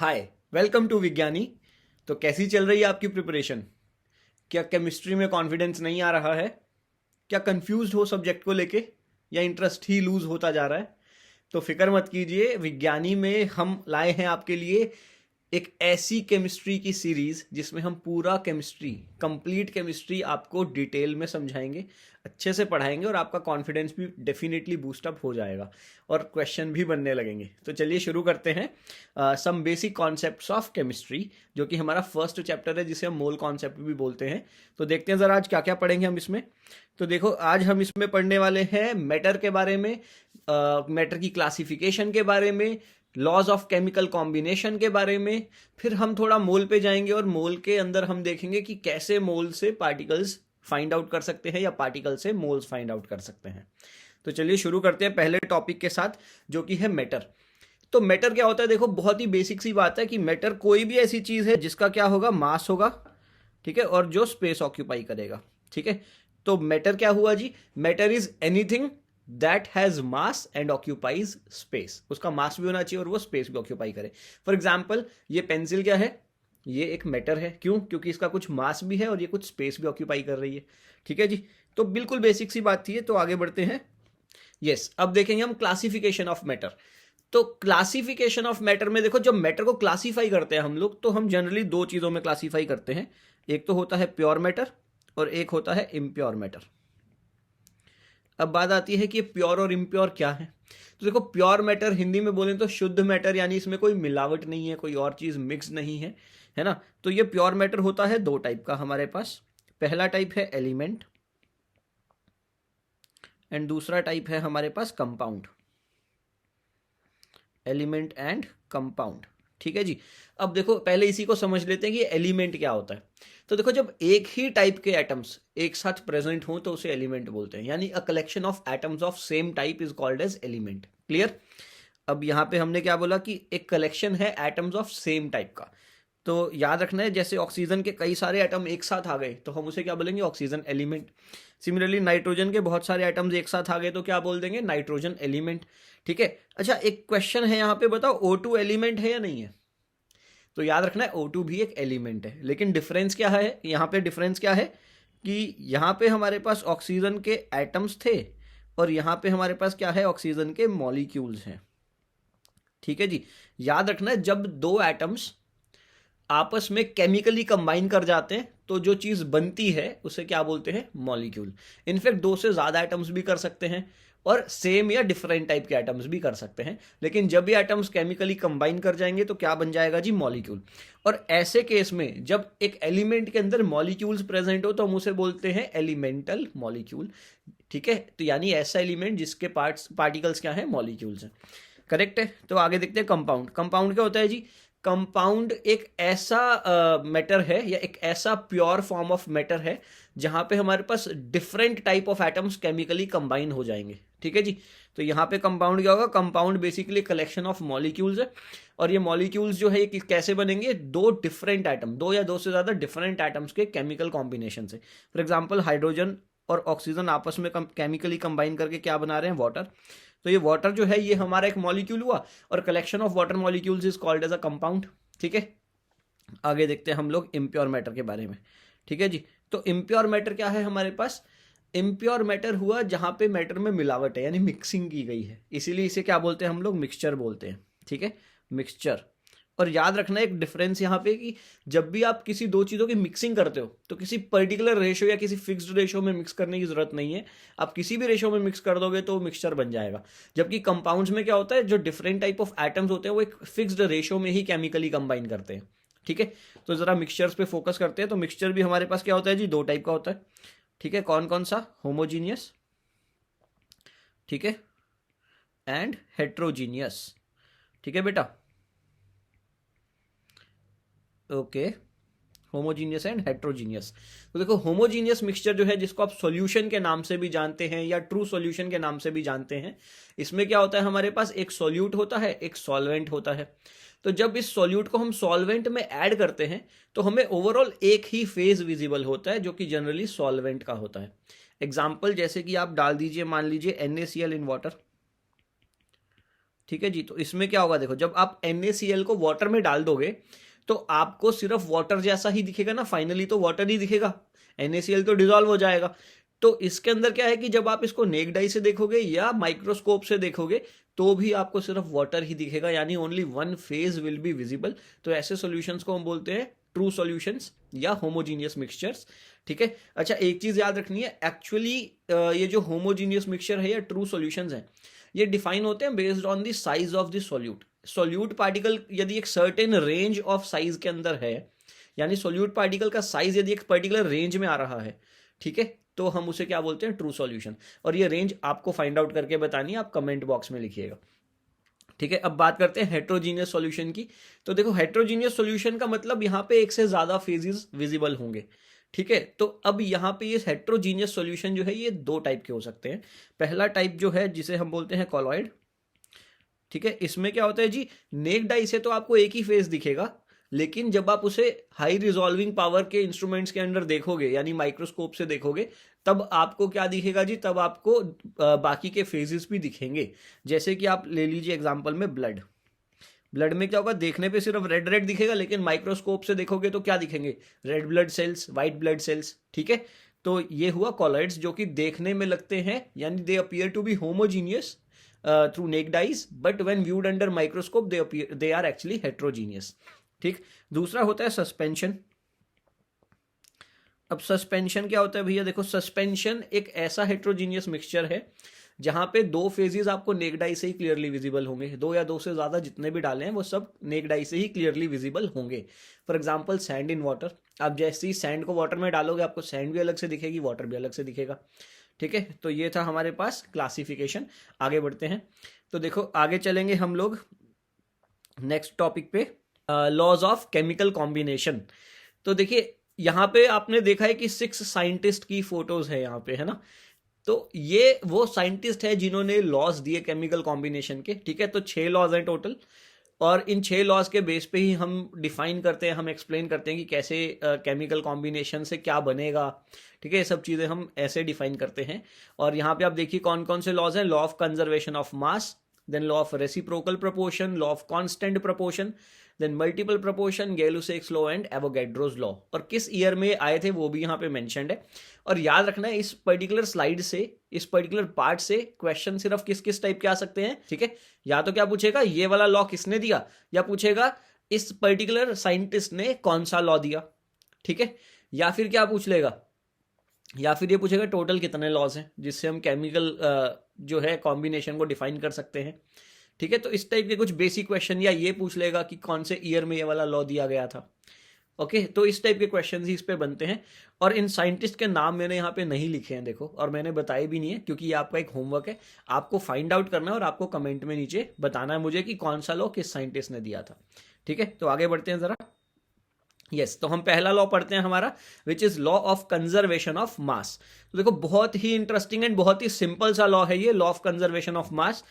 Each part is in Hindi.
हाय, वेलकम टू विज्ञानी। तो कैसी चल रही है आपकी प्रिपरेशन? क्या केमिस्ट्री में कॉन्फिडेंस नहीं आ रहा है? क्या कंफ्यूज्ड हो सब्जेक्ट को लेके, या इंटरेस्ट ही लूज होता जा रहा है? तो फिक्र मत कीजिए, विज्ञानी में हम लाए हैं आपके लिए एक ऐसी केमिस्ट्री की सीरीज जिसमें हम पूरा केमिस्ट्री, कंप्लीट केमिस्ट्री आपको डिटेल में समझाएंगे, अच्छे से पढ़ाएंगे और आपका कॉन्फिडेंस भी डेफिनेटली बूस्टअप हो जाएगा और क्वेश्चन भी बनने लगेंगे। तो चलिए शुरू करते हैं some basic concepts of chemistry, जो कि हमारा फर्स्ट चैप्टर है, जिसे हम मोल कॉन्सेप्ट भी बोलते हैं। तो देखते हैं ज़रा आज क्या क्या पढ़ेंगे हम इसमें। तो देखो, आज हम इसमें पढ़ने वाले हैं मैटर के बारे में, मैटर की क्लासिफिकेशन के बारे में, लॉज ऑफ केमिकल कॉम्बिनेशन के बारे में। फिर हम थोड़ा मोल पे जाएंगे और मोल के अंदर हम देखेंगे कि कैसे मोल से पार्टिकल्स फाइंड आउट कर सकते हैं या पार्टिकल से मोल्स फाइंड आउट कर सकते हैं। तो चलिए शुरू करते हैं पहले टॉपिक के साथ, जो कि है मैटर। तो मैटर क्या होता है? देखो, बहुत ही बेसिक सी बात है कि मैटर कोई भी ऐसी चीज है जिसका क्या होगा, मास होगा, ठीक है, और जो स्पेस ऑक्यूपाई करेगा, ठीक है। तो मैटर क्या हुआ जी? Matter is anything that has mass and occupies space. उसका मास भी होना चाहिए और वो स्पेस भी ऑक्यूपाई करे। फॉर एग्जाम्पल, ये पेंसिल क्या है? ये एक मैटर है। क्यों? क्योंकि इसका कुछ मास भी है और ये कुछ स्पेस भी ऑक्यूपाई कर रही है, ठीक है जी। तो बिल्कुल बेसिक सी बात थी। तो आगे बढ़ते हैं। यस, अब देखेंगे हम क्लासिफिकेशन ऑफ मैटर। तो क्लासिफिकेशन ऑफ मैटर में देखो, जब मैटर को क्लासीफाई करते हैं हम लोग, तो हम जनरली दो चीजों में क्लासीफाई करते हैं। एक तो होता है प्योर मैटर और एक होता है इम्प्योर मैटर। अब बात आती है कि प्योर और इम्प्योर क्या है। तो देखो, प्योर मैटर हिंदी में बोलें तो शुद्ध मैटर, यानी इसमें कोई मिलावट नहीं है, कोई और चीज मिक्स नहीं है, है ना। तो ये प्योर मैटर होता है दो टाइप का हमारे पास। पहला टाइप है एलिमेंट एंड दूसरा टाइप है हमारे पास कंपाउंड। एलिमेंट एंड कंपाउंड, ठीक है जी। अब देखो, पहले इसी को समझ लेते हैं कि एलिमेंट क्या होता है। तो देखो, जब एक ही टाइप के एटम्स एक साथ प्रेजेंट हों तो उसे एलिमेंट बोलते हैं, यानी a collection of atoms of same type is called as element. Clear? अब यहां पे हमने क्या बोला कि एक कलेक्शन है एटम्स ऑफ सेम टाइप का। तो याद रखना है, जैसे ऑक्सीजन के कई सारे एटम एक साथ आ गए तो हम उसे क्या बोलेंगे? Oxygen element. सिमिलरली नाइट्रोजन के बहुत सारे एटम्स एक साथ आ गए तो क्या बोल देंगे? नाइट्रोजन एलिमेंट, ठीक है। अच्छा, एक क्वेश्चन है यहाँ पे, बताओ O2 एलिमेंट है या नहीं है? तो याद रखना है O2 भी एक एलिमेंट है, लेकिन डिफरेंस क्या है यहाँ पे? डिफरेंस क्या है कि यहाँ पे हमारे पास ऑक्सीजन के एटम्स थे और यहाँ पे हमारे पास क्या है? ऑक्सीजन के मॉलिक्यूल्स हैं, ठीक है जी। याद रखना है, जब दो एटम्स आपस में केमिकली कंबाइन कर जाते हैं तो जो चीज बनती है उसे क्या बोलते हैं? मॉलिक्यूल। इनफैक्ट दो से ज्यादा एटम्स भी कर सकते हैं और सेम या डिफरेंट टाइप के एटम्स भी कर सकते हैं, लेकिन जब ये एटम्स केमिकली कंबाइन कर जाएंगे तो क्या बन जाएगा जी? मॉलिक्यूल। और ऐसे केस में जब एक एलिमेंट के अंदर मॉलिक्यूल्स प्रेजेंट हो तो हम उसे बोलते हैं एलिमेंटल मॉलिक्यूल, ठीक है। तो यानी ऐसा एलिमेंट जिसके पार्टिकल्स क्या है? मॉलिक्यूल्स हैं। करेक्ट है। तो आगे देखते हैं कंपाउंड। कंपाउंड क्या होता है जी? कंपाउंड एक ऐसा मैटर है या एक ऐसा प्योर फॉर्म ऑफ मैटर है जहां पे हमारे पास different type of atoms chemically combine हो जाएंगे, ठीक है जी। तो यहाँ पे कंपाउंड क्या होगा? Compound basically collection of molecules है, और ये मॉलिक्यूल्स जो है ये कैसे बनेंगे? दो डिफरेंट एटम, दो या दो से ज्यादा डिफरेंट एटम्स के केमिकल कॉम्बिनेशन से। फॉर एग्जाम्पल, हाइड्रोजन और ऑक्सीजन आपस में केमिकली कंबाइन करके क्या बना रहे हैं? वाटर। तो ये वाटर जो है ये हमारा एक मॉलिक्यूल हुआ, और collection of water molecules is called as a compound, ठीक है। आगे देखते हैं हम लोग इम्प्योर मैटर के बारे में, ठीक है जी। तो इम्प्योर मैटर क्या है हमारे पास? इम्प्योर मैटर हुआ जहां पे मैटर में मिलावट है, यानी मिक्सिंग की गई है, इसीलिए इसे क्या बोलते हैं हम लोग? मिक्सचर बोलते हैं, ठीक है, मिक्सचर। और याद रखना एक डिफरेंस यहाँ पे कि जब भी आप किसी दो चीज़ों की मिक्सिंग करते हो तो किसी पर्टिकुलर रेशो या किसी फिक्स्ड रेशो में मिक्स करने की जरूरत नहीं है। आप किसी भी रेशो में मिक्स कर दोगे तो मिक्सचर बन जाएगा। जबकि कंपाउंड्स में क्या होता है? जो डिफरेंट टाइप ऑफ एटम्स होते हैं वो एक फिक्स्ड रेशो में ही केमिकली कंबाइन करते हैं, ठीक है। तो जरा मिक्सचर्स पे फोकस करते हैं। तो मिक्सचर भी हमारे पास क्या होता है जी? दो टाइप का होता है, ठीक है। कौन कौन सा? होमोजीनियस, ठीक है, एंड हेट्रोजीनियस, ठीक है बेटा, ओके। Homogeneous and heterogeneous. तो देखो, होमोजीनियस मिक्सचर जो है, जिसको आप सॉल्यूशन के नाम से भी जानते हैं या ट्रू सॉल्यूशन के नाम से भी जानते हैं, इसमें क्या होता है? हमारे पास एक सॉल्यूट होता है, एक सॉल्वेंट होता है। तो जब इस सॉल्यूट को हम सॉल्वेंट में ऐड करते हैं तो हमें ओवरऑल एक ही फेज विजिबल होता है, जो कि जनरली सॉल्वेंट का होता है। एग्जाम्पल, जैसे कि आप डाल दीजिए, मान लीजिए NaCl इन वाटर, ठीक है जी। तो इसमें क्या होगा, देखो जब आप NaCl को वाटर में डाल दोगे तो आपको सिर्फ वाटर जैसा ही दिखेगा ना, फाइनली तो वाटर ही दिखेगा, NaCl तो डिजोल्व हो जाएगा। तो इसके अंदर क्या है कि जब आप इसको नेक्ड आई से देखोगे या माइक्रोस्कोप से देखोगे तो भी आपको सिर्फ वाटर ही दिखेगा, यानी only one phase will be visible. तो ऐसे सॉल्यूशंस को हम बोलते हैं ट्रू सॉल्यूशंस या होमोजीनियस मिक्सचर्स, ठीक है। अच्छा, एक चीज याद रखनी है, एक्चुअली ये जो होमोजीनियस मिक्सचर है या ट्रू सॉल्यूशंस हैं, ये डिफाइन होते हैं based on the size of the solute. Solute particle यदि एक सर्टेन रेंज ऑफ साइज के अंदर है, यानी सॉल्यूट पार्टिकल का साइज यदि एक पर्टिकुलर रेंज में आ रहा है, ठीक है, तो हम उसे क्या बोलते हैं, ट्रू सॉल्यूशन। और ये रेंज आपको फाइंड आउट करके बतानी है, आप कमेंट बॉक्स में लिखिएगा, ठीक है। अब बात करते हैं हेट्रोजीनियस सॉल्यूशन की। तो देखो हेट्रोजीनियस सॉल्यूशन का मतलब यहाँ पे एक से ज्यादा फेजेस विजिबल होंगे, ठीक है। तो अब यहाँ पे ये हेट्रोजीनियस सॉल्यूशन जो है ये दो टाइप के हो सकते हैं। पहला टाइप जो है जिसे हम बोलते हैं कॉलॉइड, ठीक है। इसमें क्या होता है जी, नेक्ड आई से तो आपको एक ही फेज दिखेगा, लेकिन जब आप उसे हाई रिजॉल्विंग पावर के इंस्ट्रूमेंट्स के अंदर देखोगे यानी माइक्रोस्कोप से देखोगे, तब आपको क्या दिखेगा जी, तब आपको बाकी के फेजेस भी दिखेंगे। जैसे कि आप ले लीजिए एग्जांपल में ब्लड में क्या होगा, देखने पे सिर्फ रेड रेड दिखेगा, लेकिन माइक्रोस्कोप से देखोगे तो क्या दिखेंगे, red blood cells, white blood cells, ठीक है। तो ये हुआ कॉलॉइड्स, जो कि देखने में लगते हैं, यानी they appear to be homogeneous through naked eyes, but when viewed under microscope they are actually heterogeneous, ठीक। दूसरा होता है सस्पेंशन। अब सस्पेंशन क्या होता है भैया, देखो सस्पेंशन एक ऐसा हेट्रोजीनियस मिक्सचर है जहां पे दो फेजेस आपको नेक्ड आई से ही क्लियरली विजिबल होंगे, दो या दो से ज्यादा जितने भी डाले हैं वो सब नेक्ड आई से ही क्लियरली विजिबल होंगे। For example sand in water, आप जैसे ही सैंड को वाटर में डालोगे आपको सैंड भी अलग से दिखेगी, वाटर भी अलग से दिखेगा, ठीक है। तो ये था हमारे पास क्लासिफिकेशन। आगे बढ़ते हैं, तो देखो आगे चलेंगे हम लोग नेक्स्ट टॉपिक पे, लॉज ऑफ केमिकल कॉम्बिनेशन। तो देखिए यहाँ पे आपने देखा है कि 6 साइंटिस्ट की फोटोज है यहाँ पे, है ना। तो ये वो साइंटिस्ट है जिन्होंने लॉज दिए केमिकल कॉम्बिनेशन के, ठीक है। तो 6 लॉज हैं टोटल, और इन 6 लॉज के बेस पे ही हम डिफाइन करते हैं, हम एक्सप्लेन करते हैं कि कैसे केमिकल कॉम्बिनेशन से क्या बनेगा, ठीक है। ये सब चीजें हम ऐसे डिफाइन करते हैं। और यहाँ पे आप देखिए कौन कौन से लॉज हैं, law of conservation of mass, then law of reciprocal proportion, law of constant proportion, then multiple proportion, Gay Lussac's law and Avogadro's law. और किस ईयर में आए थे वो भी यहाँ पे मेंशन्ड है। और याद रखना है इस पर्टिकुलर स्लाइड से, इस पर्टिकुलर पार्ट से क्वेश्चन सिर्फ किस किस टाइप के आ सकते हैं, ठीक है। या तो क्या पूछेगा, ये वाला लॉ किसने दिया, या पूछेगा इस पर्टिकुलर साइंटिस्ट ने कौन सा लॉ दिया, ठीक है। या फिर क्या पूछ लेगा, या फिर ये पूछेगा टोटल कितने लॉज हैं जिससे हम केमिकल जो है कॉम्बिनेशन को डिफाइन कर सकते हैं, ठीक है। तो इस टाइप के कुछ बेसिक क्वेश्चन, या ये पूछ लेगा कि कौन से ईयर में ये वाला लॉ दिया गया था, ओके। तो इस टाइप के क्वेश्चन ही इस पे बनते हैं। और इन साइंटिस्ट के नाम मैंने यहाँ पे नहीं लिखे हैं, देखो, और मैंने बताए भी नहीं है, क्योंकि ये आपका एक होमवर्क है, आपको फाइंड आउट करना है और आपको कमेंट में नीचे बताना है मुझे कि कौन सा लॉ किस साइंटिस्ट ने दिया था, ठीक है। तो आगे बढ़ते हैं जरा। यस, तो हम पहला लॉ पढ़ते हैं हमारा, which is law of conservation of मास। तो देखो बहुत ही इंटरेस्टिंग एंड बहुत ही सिंपल सा लॉ है ये, लॉ ऑफ कंजर्वेशन ऑफ मास।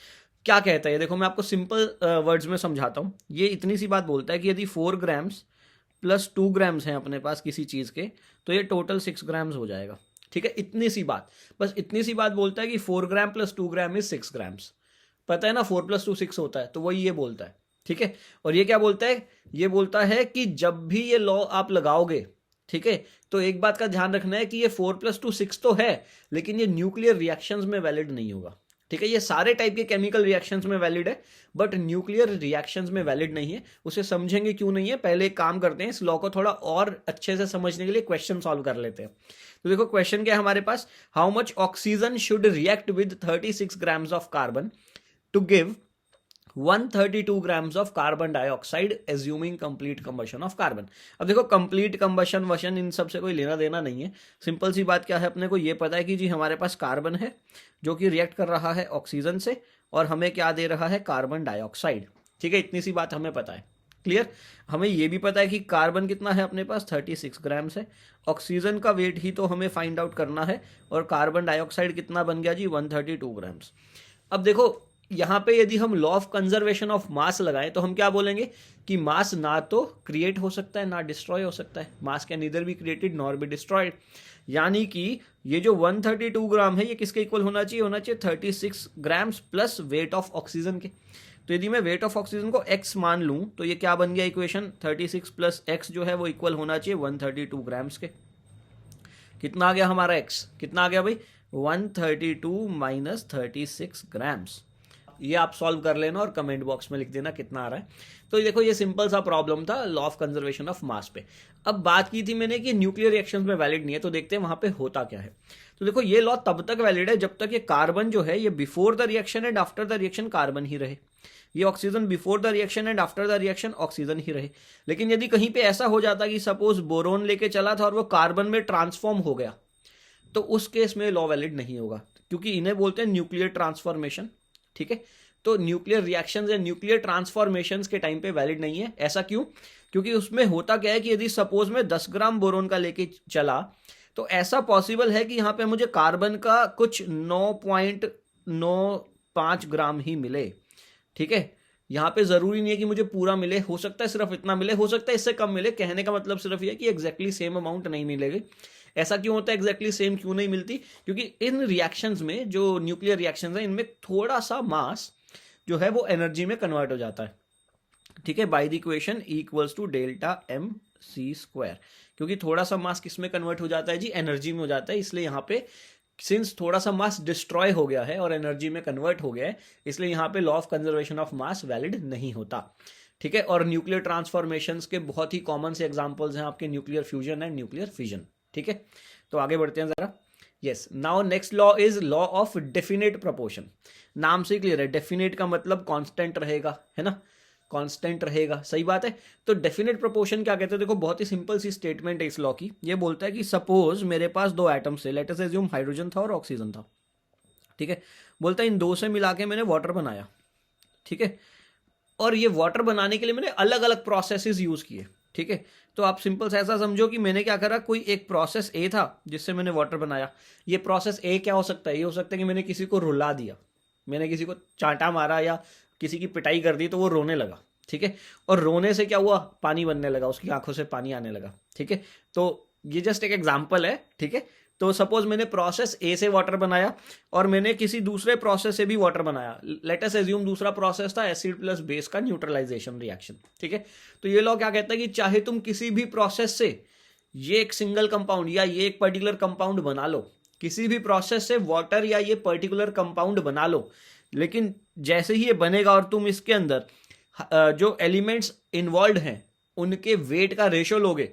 क्या कहता है, देखो मैं आपको सिंपल वर्ड्स में समझाता हूं। ये इतनी सी बात बोलता है कि यदि 4 ग्राम्स प्लस 2 ग्राम्स हैं अपने पास किसी चीज के, तो ये टोटल 6 ग्राम्स हो जाएगा, ठीक है। इतनी सी बात, बस इतनी सी बात बोलता है कि 4 gram plus 2 gram is 6 grams. पता है ना, 4 + 2 6 होता है, तो वही ये बोलता है, ठीक है। और ये क्या बोलता है, ये बोलता है कि जब भी ये लॉ आप लगाओगे, ठीक है, तो एक बात का ध्यान रखना है कि ये 4 + 2 6 तो है, लेकिन ये न्यूक्लियर रिएक्शंस में वैलिड नहीं होगा, ठीक है। ये सारे टाइप के केमिकल रिएक्शंस में वैलिड है, बट न्यूक्लियर रिएक्शंस में वैलिड नहीं है। उसे समझेंगे क्यों नहीं है, पहले एक काम करते हैं, इस लॉ को थोड़ा और अच्छे से समझने के लिए क्वेश्चन सॉल्व कर लेते हैं। तो देखो क्वेश्चन क्या है हमारे पास, how much oxygen should react with 36 grams of carbon to give 132 grams of carbon dioxide assuming complete combustion of carbon. अब देखो कंप्लीट कंबशन वशन इन सब से कोई लेना देना नहीं है, सिंपल सी बात क्या है, अपने को ये पता है कि जी हमारे पास कार्बन है जो कि रिएक्ट कर रहा है ऑक्सीजन से, और हमें क्या दे रहा है, कार्बन डाइऑक्साइड, ठीक है। इतनी सी बात हमें पता है, क्लियर। हमें ये भी पता है कि कार्बन कितना है अपने पास, 36 ग्राम्स है। ऑक्सीजन का वेट ही तो हमें फाइंड आउट करना है, और कार्बन डाइऑक्साइड कितना बन गया जी, 132 ग्राम्स। अब देखो यहां पे यदि हम लॉ ऑफ कंजर्वेशन ऑफ मास लगाएं तो हम क्या बोलेंगे कि मास ना तो क्रिएट हो सकता है ना डिस्ट्रॉय हो सकता है, मास can neither be created nor be destroyed. यानी कि ये जो 132 ग्राम है ये किसके इक्वल होना चाहिए, 36 grams plus weight of oxygen के। तो यदि मैं वेट ऑफ ऑक्सीजन को x मान लूं तो ये क्या बन गया इक्वेशन, 36 प्लस x जो है वो इक्वल होना चाहिए 132 ग्राम्स के। कितना आ गया हमारा x, कितना आ गया भाई, 132 माइनस 36 ग्राम्स। ये आप सॉल्व कर लेना और कमेंट बॉक्स में लिख देना कितना आ रहा है। तो देखो ये सिंपल सा प्रॉब्लम था लॉ ऑफ कंजर्वेशन ऑफ मास पे। अब बात की थी मैंने कि न्यूक्लियर रिएक्शंस में वैलिड नहीं है, तो देखते हैं वहां पे होता क्या है। तो देखो ये लॉ तब तक वैलिड है जब तक ये कार्बन जो है ये before the reaction and after the reaction carbon ही रहे, ये oxygen before the reaction and after the reaction oxygen ही रहे। लेकिन यदि कहीं पे ऐसा हो जाता कि सपोज बोरोन लेके चला था और वो कार्बन में ट्रांसफॉर्म हो गया, तो उस केस में लॉ वैलिड नहीं होगा, क्योंकि इन्हें बोलते हैं न्यूक्लियर ट्रांसफॉर्मेशन। ठीक है, तो न्यूक्लियर रिएक्शंस या न्यूक्लियर ट्रांसफॉर्मेशंस के टाइम पे वैलिड नहीं है। ऐसा क्यों, क्योंकि उसमें होता क्या है कि यदि सपोज में 10 ग्राम बोरोन का लेके चला तो ऐसा पॉसिबल है कि यहां पे मुझे कार्बन का कुछ 9.95 ग्राम ही मिले। ठीक है, यहां पे जरूरी नहीं है कि मुझे पूरा मिले, हो सकता है सिर्फ इतना मिले, हो सकता है इससे कम मिले। कहने का मतलब सिर्फ यह कि एग्जैक्टली सेम अमाउंट नहीं मिलेगी। ऐसा क्यों होता है, एग्जैक्टली सेम क्यों नहीं मिलती, क्योंकि इन रिएक्शंस में, जो न्यूक्लियर रिएक्शंस हैं, इनमें थोड़ा सा मास जो है वो एनर्जी में कन्वर्ट हो जाता है। ठीक है, by the equation E equals to delta M C square, क्योंकि थोड़ा सा मास किस में कन्वर्ट हो जाता है जी, एनर्जी में हो जाता है। इसलिए यहाँ पे सिंस थोड़ा सा मास डिस्ट्रॉय हो गया है और एनर्जी में कन्वर्ट हो गया है, इसलिए यहाँ पे law of conservation of mass valid नहीं होता। ठीक है, और न्यूक्लियर ट्रांसफॉर्मेशंस के बहुत ही कॉमन से एग्जांपल्स हैं आपके nuclear fusion and nuclear fission. ठीक है, तो आगे बढ़ते हैं जरा। Yes, now next law is law of definite proportion. नाम से क्लियर है, डेफिनेट का मतलब कांस्टेंट रहेगा, है ना, कांस्टेंट रहेगा, सही बात है। तो डेफिनेट प्रोपोर्शन क्या कहते हैं, देखो बहुत ही सिंपल सी स्टेटमेंट है इस लॉ की। ये बोलता है कि सपोज मेरे पास दो एटम्स थे, लेट अस अज्यूम हाइड्रोजन था और ऑक्सीजन था। ठीक है, बोलता है इन दो से मिला के मैंने वाटर बनाया। ठीक है, और ये वाटर बनाने के लिए मैंने अलग अलग प्रोसेसेस यूज किए। ठीक है, तो आप सिंपल से ऐसा समझो कि मैंने क्या करा, कोई एक प्रोसेस ए था जिससे मैंने वाटर बनाया। ये प्रोसेस ए क्या हो सकता है, ये हो सकता है कि मैंने किसी को रुला दिया, मैंने किसी को चांटा मारा या किसी की पिटाई कर दी तो वो रोने लगा। ठीक है, और रोने से क्या हुआ, पानी बनने लगा, उसकी आंखों से पानी आने लगा। ठीक है, तो ये जस्ट एक एग्जाम्पल है। ठीक है, तो सपोज मैंने प्रोसेस ए से वाटर बनाया और मैंने किसी दूसरे प्रोसेस से भी वाटर बनाया। लेट अस अज्यूम दूसरा प्रोसेस था एसिड प्लस बेस का न्यूट्रलाइजेशन रिएक्शन। ठीक है, तो ये लॉ क्या कहता है कि चाहे तुम किसी भी प्रोसेस से ये एक सिंगल कंपाउंड या ये एक पर्टिकुलर कंपाउंड बना लो, किसी भी प्रोसेस से वाटर या ये पर्टिकुलर कंपाउंड बना लो, लेकिन जैसे ही ये बनेगा और तुम इसके अंदर जो एलिमेंट्स इन्वॉल्व हैं उनके वेट का रेशो लोगे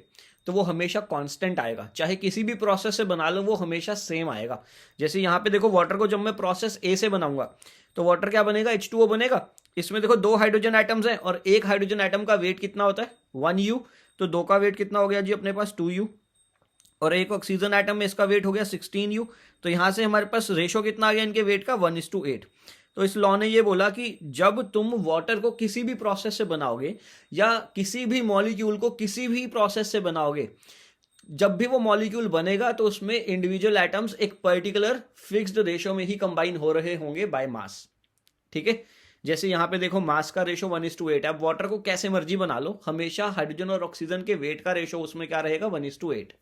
तो वो हमेशा कांस्टेंट आएगा। चाहे किसी भी प्रोसेस से बना लो वो हमेशा सेम आएगा। जैसे यहाँ पे देखो वाटर को जब मैं प्रोसेस ए से बनाऊंगा तो वाटर क्या बनेगा, H2O बनेगा। इसमें देखो दो हाइड्रोजन एटम्स हैं और एक हाइड्रोजन एटम का वेट कितना होता है 1U, तो दो का वेट कितना हो गया जी अपने पास 2U, और एक ऑक्सीजन एटम में इसका वेट हो गया 16U। तो यहां से हमारे पास रेशो कितना आ गया इनके वेट का 1:8। तो इस लॉ ने ये बोला कि जब तुम वाटर को किसी भी प्रोसेस से बनाओगे या किसी भी मॉलिक्यूल को किसी भी प्रोसेस से बनाओगे, जब भी वो मॉलिक्यूल बनेगा तो उसमें इंडिविजुअल एटम्स एक पर्टिकुलर फिक्स्ड रेशो में ही कंबाइन हो रहे होंगे बाय मास। ठीक है, जैसे यहां पे देखो मास का रेशो 1:8। अब वाटर को कैसे मर्जी बना लो, हमेशा हाइड्रोजन और ऑक्सीजन के वेट का रेशो उसमें क्या रहेगा 1:8।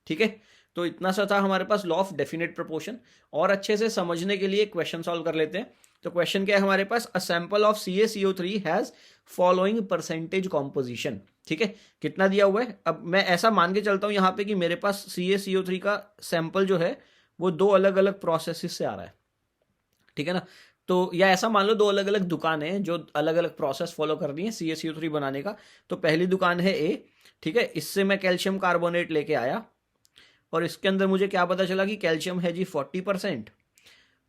ठीक है, तो इतना सा था हमारे पास लॉ ऑफ डेफिनेट प्रोपोर्शन। और अच्छे से समझने के लिए क्वेश्चन सॉल्व कर लेते हैं। तो क्वेश्चन क्या है हमारे पास, a sample of CaCO3 has following percentage composition. ठीक है, कितना दिया हुआ है। अब मैं ऐसा मान के चलता हूं यहां पे कि मेरे पास CaCO3 का सैंपल जो है वो दो अलग अलग प्रोसेसेस से आ रहा है। ठीक है ना, तो या ऐसा मान लो दो अलग अलग दुकानें हैं जो अलग अलग प्रोसेस फॉलो कर रही है CaCO3 बनाने का। तो पहली दुकान है A। ठीक है, इससे मैं कैल्शियम कार्बोनेट लेके आया और इसके अंदर मुझे क्या पता चला कि कैल्शियम है जी 40%।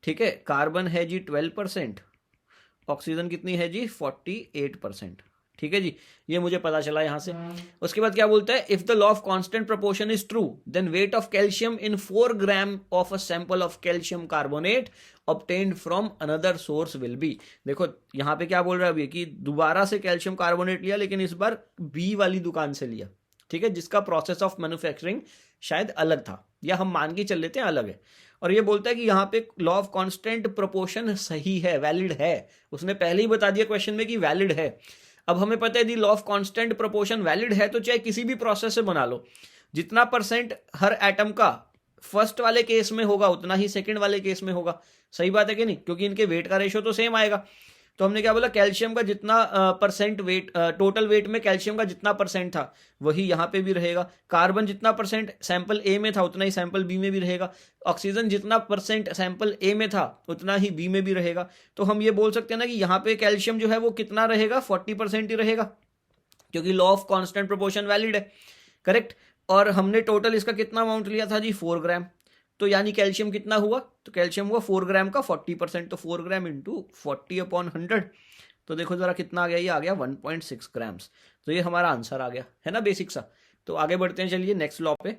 ठीक है, कार्बन है जी 12%, ऑक्सीजन कितनी है जी 48%। ठीक है जी, ये मुझे पता चला यहां से। उसके बाद क्या बोलता है, if the law of constant proportion is true then weight of calcium in 4 gram of a sample of calcium carbonate obtained from another source will be. देखो यहां पे क्या बोल रहा है अभी कि दोबारा से कैल्शियम कार्बोनेट लिया, लेकिन इस बार बी वाली दुकान से लिया। ठीक है, जिसका प्रोसेस ऑफ मैन्युफैक्चरिंग शायद अलग था, या हम मान के चल लेते हैं अलग है। और ये बोलता है कि यहाँ पे लॉ ऑफ कांस्टेंट प्रोपोर्शन सही है, वैलिड है। उसने पहले ही बता दिया क्वेश्चन में कि वैलिड है। अब हमें पता है law of constant proportion valid है तो चाहे किसी भी प्रोसेस से बना लो, जितना परसेंट हर एटम का फर्स्ट वाले केस में होगा उतना ही सेकंड वाले केस में होगा। सही बात है कि नहीं, क्योंकि इनके वेट का रेशो तो सेम आएगा। तो हमने क्या बोला, कैल्शियम का जितना परसेंट वेट, टोटल वेट में कैल्शियम का जितना परसेंट था वही यहाँ पे भी रहेगा। कार्बन जितना परसेंट सैंपल ए में था उतना ही सैंपल बी में भी रहेगा। ऑक्सीजन जितना परसेंट सैंपल ए में था उतना ही बी में भी रहेगा। तो हम ये बोल सकते हैं ना कि यहाँ पे कैल्शियम जो है वो कितना रहेगा, 40% ही रहेगा, क्योंकि law of constant proportion valid है। करेक्ट। और हमने टोटल इसका कितना अमाउंट लिया था जी, 4 ग्राम। तो यानी कैल्शियम कितना हुआ, तो कैल्शियम हुआ 4 ग्राम का 40%, तो 4 ग्राम इंटू 40/100। तो देखो जरा कितना आ गया, ये आ गया 1.6 ग्राम्स। तो ये हमारा आंसर आ गया, है ना, बेसिक सा। तो आगे बढ़ते हैं, चलिए नेक्स्ट लॉ पे।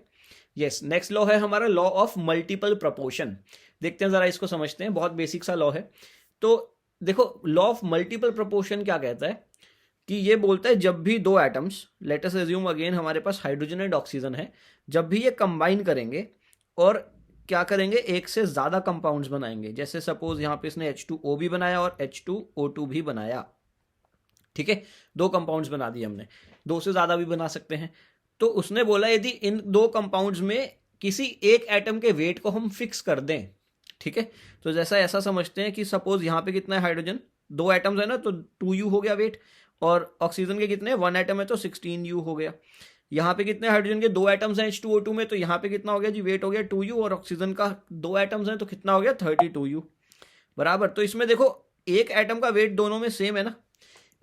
यस, नेक्स्ट लॉ है हमारा लॉ ऑफ मल्टीपल प्रपोर्शन। देखते हैं जरा, इसको समझते हैं, बहुत बेसिक सा लॉ है। तो देखो लॉ ऑफ मल्टीपल प्रपोर्शन क्या कहता है कि ये बोलता है जब भी दो atoms, let us assume again हमारे पास हाइड्रोजन एंड ऑक्सीजन है, जब भी ये कंबाइन करेंगे और क्या करेंगे, एक से ज्यादा कंपाउंड्स बनाएंगे, जैसे सपोज यहाँ पे इसने H2O भी बनाया और H2O2 भी बनाया, ठीक है, दो कंपाउंड्स बना दिए हमने, दो से ज्यादा भी बना सकते हैं। तो उसने बोला यदि इन दो कंपाउंड्स में किसी एक एटम के वेट को हम फिक्स कर दें, ठीक है, तो जैसा ऐसा समझते हैं कि सपोज यहाँ पे कितना है हाइड्रोजन, 2 एटम्स है ना, तो 2U हो गया वेट, और ऑक्सीजन के कितने, 1 एटम है तो 16U हो गया। यहाँ पे कितने हाइड्रोजन के 2 एटम्स हैं H2O2 में, तो यहाँ पे कितना हो गया जी, वेट हो गया 2U, और ऑक्सीजन का 2 एटम्स हैं तो कितना हो गया 32U बराबर। तो इसमें देखो एक एटम का वेट दोनों में सेम है ना,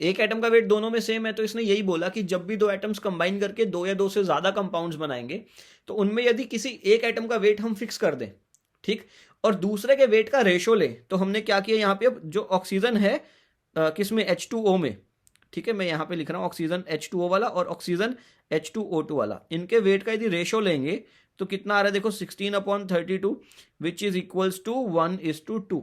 एक एटम का वेट दोनों में सेम है, तो इसने यही बोला कि जब भी दो एटम्स कंबाइन करके दो या दो से ज्यादा कंपाउंड्स बनाएंगे तो उनमें यदि किसी एक एटम का वेट हम फिक्स कर दें, ठीक, और दूसरे के वेट का रेशो ले, तो हमने क्या किया यहाँ पे, अब जो ऑक्सीजन है किसमें, H2O में, ठीक है, मैं यहाँ पे लिख रहा हूँ ऑक्सीजन H2O वाला और ऑक्सीजन H2O2 वाला, इनके वेट का यदि रेशो लेंगे तो कितना आ रहा है, देखो 16/32 विच इज इक्वल्स टू 1:2।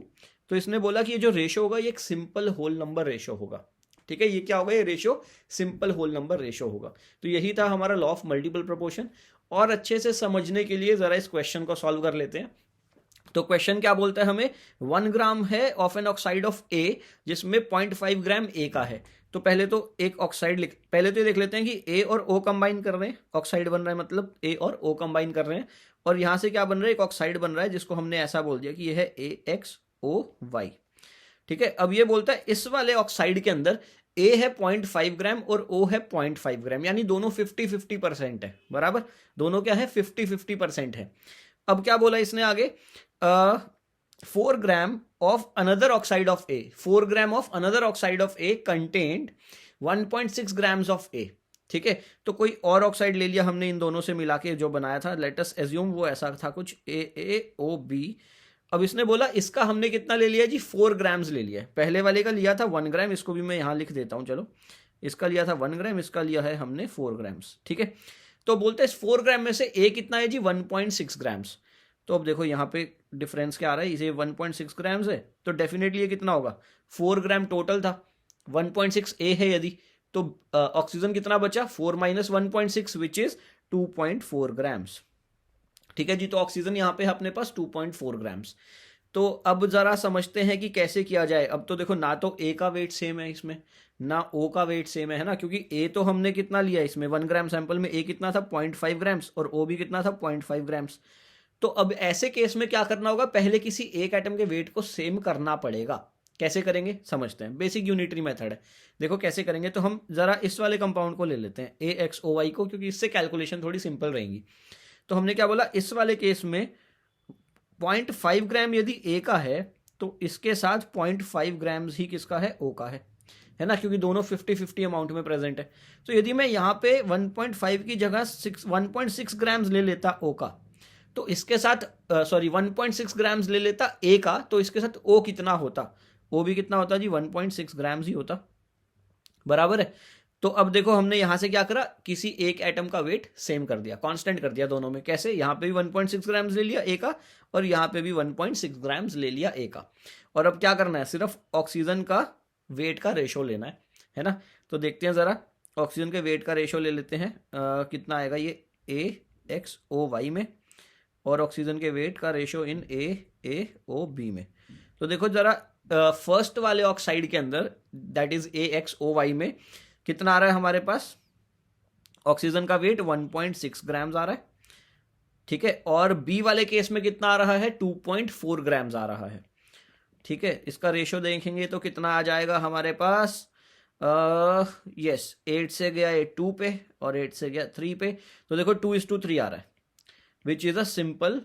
तो इसने बोला कि ये जो रेशो होगा ये एक सिंपल होल नंबर रेशो होगा, ठीक है, ये क्या होगा, ये ratio simple whole number ratio होगा। तो यही था हमारा लॉ ऑफ मल्टीपल प्रोपोर्शन। और अच्छे से समझने के लिए जरा इस क्वेश्चन को सॉल्व कर लेते हैं। तो क्वेश्चन क्या बोलता है हमें, 1 ग्राम है ऑफ एन ऑक्साइड ऑफ ए जिसमें 0.5 ग्राम ए का है। तो पहले तो एक ऑक्साइड पहले तो ये देख लेते हैं कि ए और ओ कंबाइन कर रहे हैं, ऑक्साइड बन रहा है, मतलब ए और ओ कंबाइन कर रहे हैं, और यहां से क्या बन रहा है, एक ऑक्साइड बन रहा है जिसको हमने ऐसा बोल दिया कि ये है AXOY, ठीक है। अब ये बोलता है इस वाले ऑक्साइड के अंदर ए है 0.5 ग्राम और ओ है 0.5 ग्राम, यानी दोनों 50-50% है, बराबर, दोनों क्या है 50-50% है। अब क्या बोला इसने आगे, 4 gram of another oxide of A, 4 gram of another oxide of A contained 1.6 grams of A, ठीक है। तो कोई और ऑक्साइड ले लिया हमने इन दोनों से मिला के जो बनाया था, लेट अस एज्यूम वो ऐसा था कुछ AAOB। अब इसने बोला इसका हमने कितना ले लिया जी, 4 ग्राम्स ले लिया, पहले वाले का लिया था 1 ग्राम, इसको भी मैं यहां लिख देता हूं, चलो, इसका लिया था 1 ग्राम, इसका लिया है हमने 4 ग्राम्स, ठीक है। तो बोलते हैं 4 ग्राम में से ए कितना है जी, 1.6 ग्राम्स। तो अब देखो यहाँ पे डिफरेंस क्या आ रहा है, इसे 1.6 ग्राम्स है तो डेफिनेटली ये कितना होगा, 4 ग्राम टोटल था, 1.6 ए है यदि, तो ऑक्सीजन कितना बचा, 4 - 1.6 विच इज 2.4 ग्राम्स, ठीक है जी। तो ऑक्सीजन यहाँ पे अपने पास 2.4 ग्राम्स। तो अब जरा समझते हैं कि कैसे किया जाए। अब तो देखो ना तो ए का वेट सेम है इसमें, ना ओ का वेट सेम है ना, क्योंकि ए तो हमने कितना लिया इसमें 1 ग्राम सैंपल में, ए कितना था 0.5 ग्राम्स और ओ भी कितना था 0.5 ग्राम्स। तो अब ऐसे केस में क्या करना होगा, पहले किसी एक एटम के वेट को सेम करना पड़ेगा। कैसे करेंगे समझते हैं, बेसिक यूनिटरी मेथड है। देखो कैसे करेंगे, तो हम जरा इस वाले कंपाउंड को ले लेते हैं AXOY को, क्योंकि इससे कैलकुलेशन थोड़ी सिंपल रहेगी। तो हमने क्या बोला, इस वाले केस में 0.5 ग्राम यदि ए का है तो इसके साथ 0.5 ग्राम्स ही किसका है, ओ का है ना, क्योंकि दोनों 50-50 अमाउंट में प्रेजेंट है। तो यदि मैं यहाँ पे 1.5 की जगह 1.6 ग्राम्स ले लेता ओ का, तो इसके साथ 1.6 ग्राम्स ले लेता ए का, तो इसके साथ ओ कितना होता, ओ भी कितना होता जी, 1.6 ग्राम्स ही होता, बराबर है। तो अब देखो हमने यहां से क्या करा, किसी एक एटम का वेट सेम कर दिया, कांस्टेंट कर दिया दोनों में। कैसे, यहां पे भी 1.6 ग्राम्स ले लिया ए का और यहां पे भी 1.6 ग्राम्स ले लिया ए का। और अब क्या करना है, सिर्फ ऑक्सीजन का वेट का रेशो लेना है ना। तो देखते हैं जरा, ऑक्सीजन के वेट का रेशो ले लेते हैं, कितना आएगा ये AXOY में, और ऑक्सीजन के वेट का रेशो इन AAOB में। तो देखो जरा फर्स्ट वाले ऑक्साइड के अंदर दैट इज AXOY में कितना आ रहा है हमारे पास, ऑक्सीजन का वेट 1.6 ग्राम्स आ रहा है, ठीक है, और बी वाले केस में कितना आ रहा है, 2.4 ग्राम्स आ रहा है, ठीक है, इसका रेशो देखेंगे तो कितना आ जाएगा हमारे पास, यस 8 से गया ये 2 पे और 8 से गया 3 पे, तो देखो 2:3 आ रहा है, which is a simple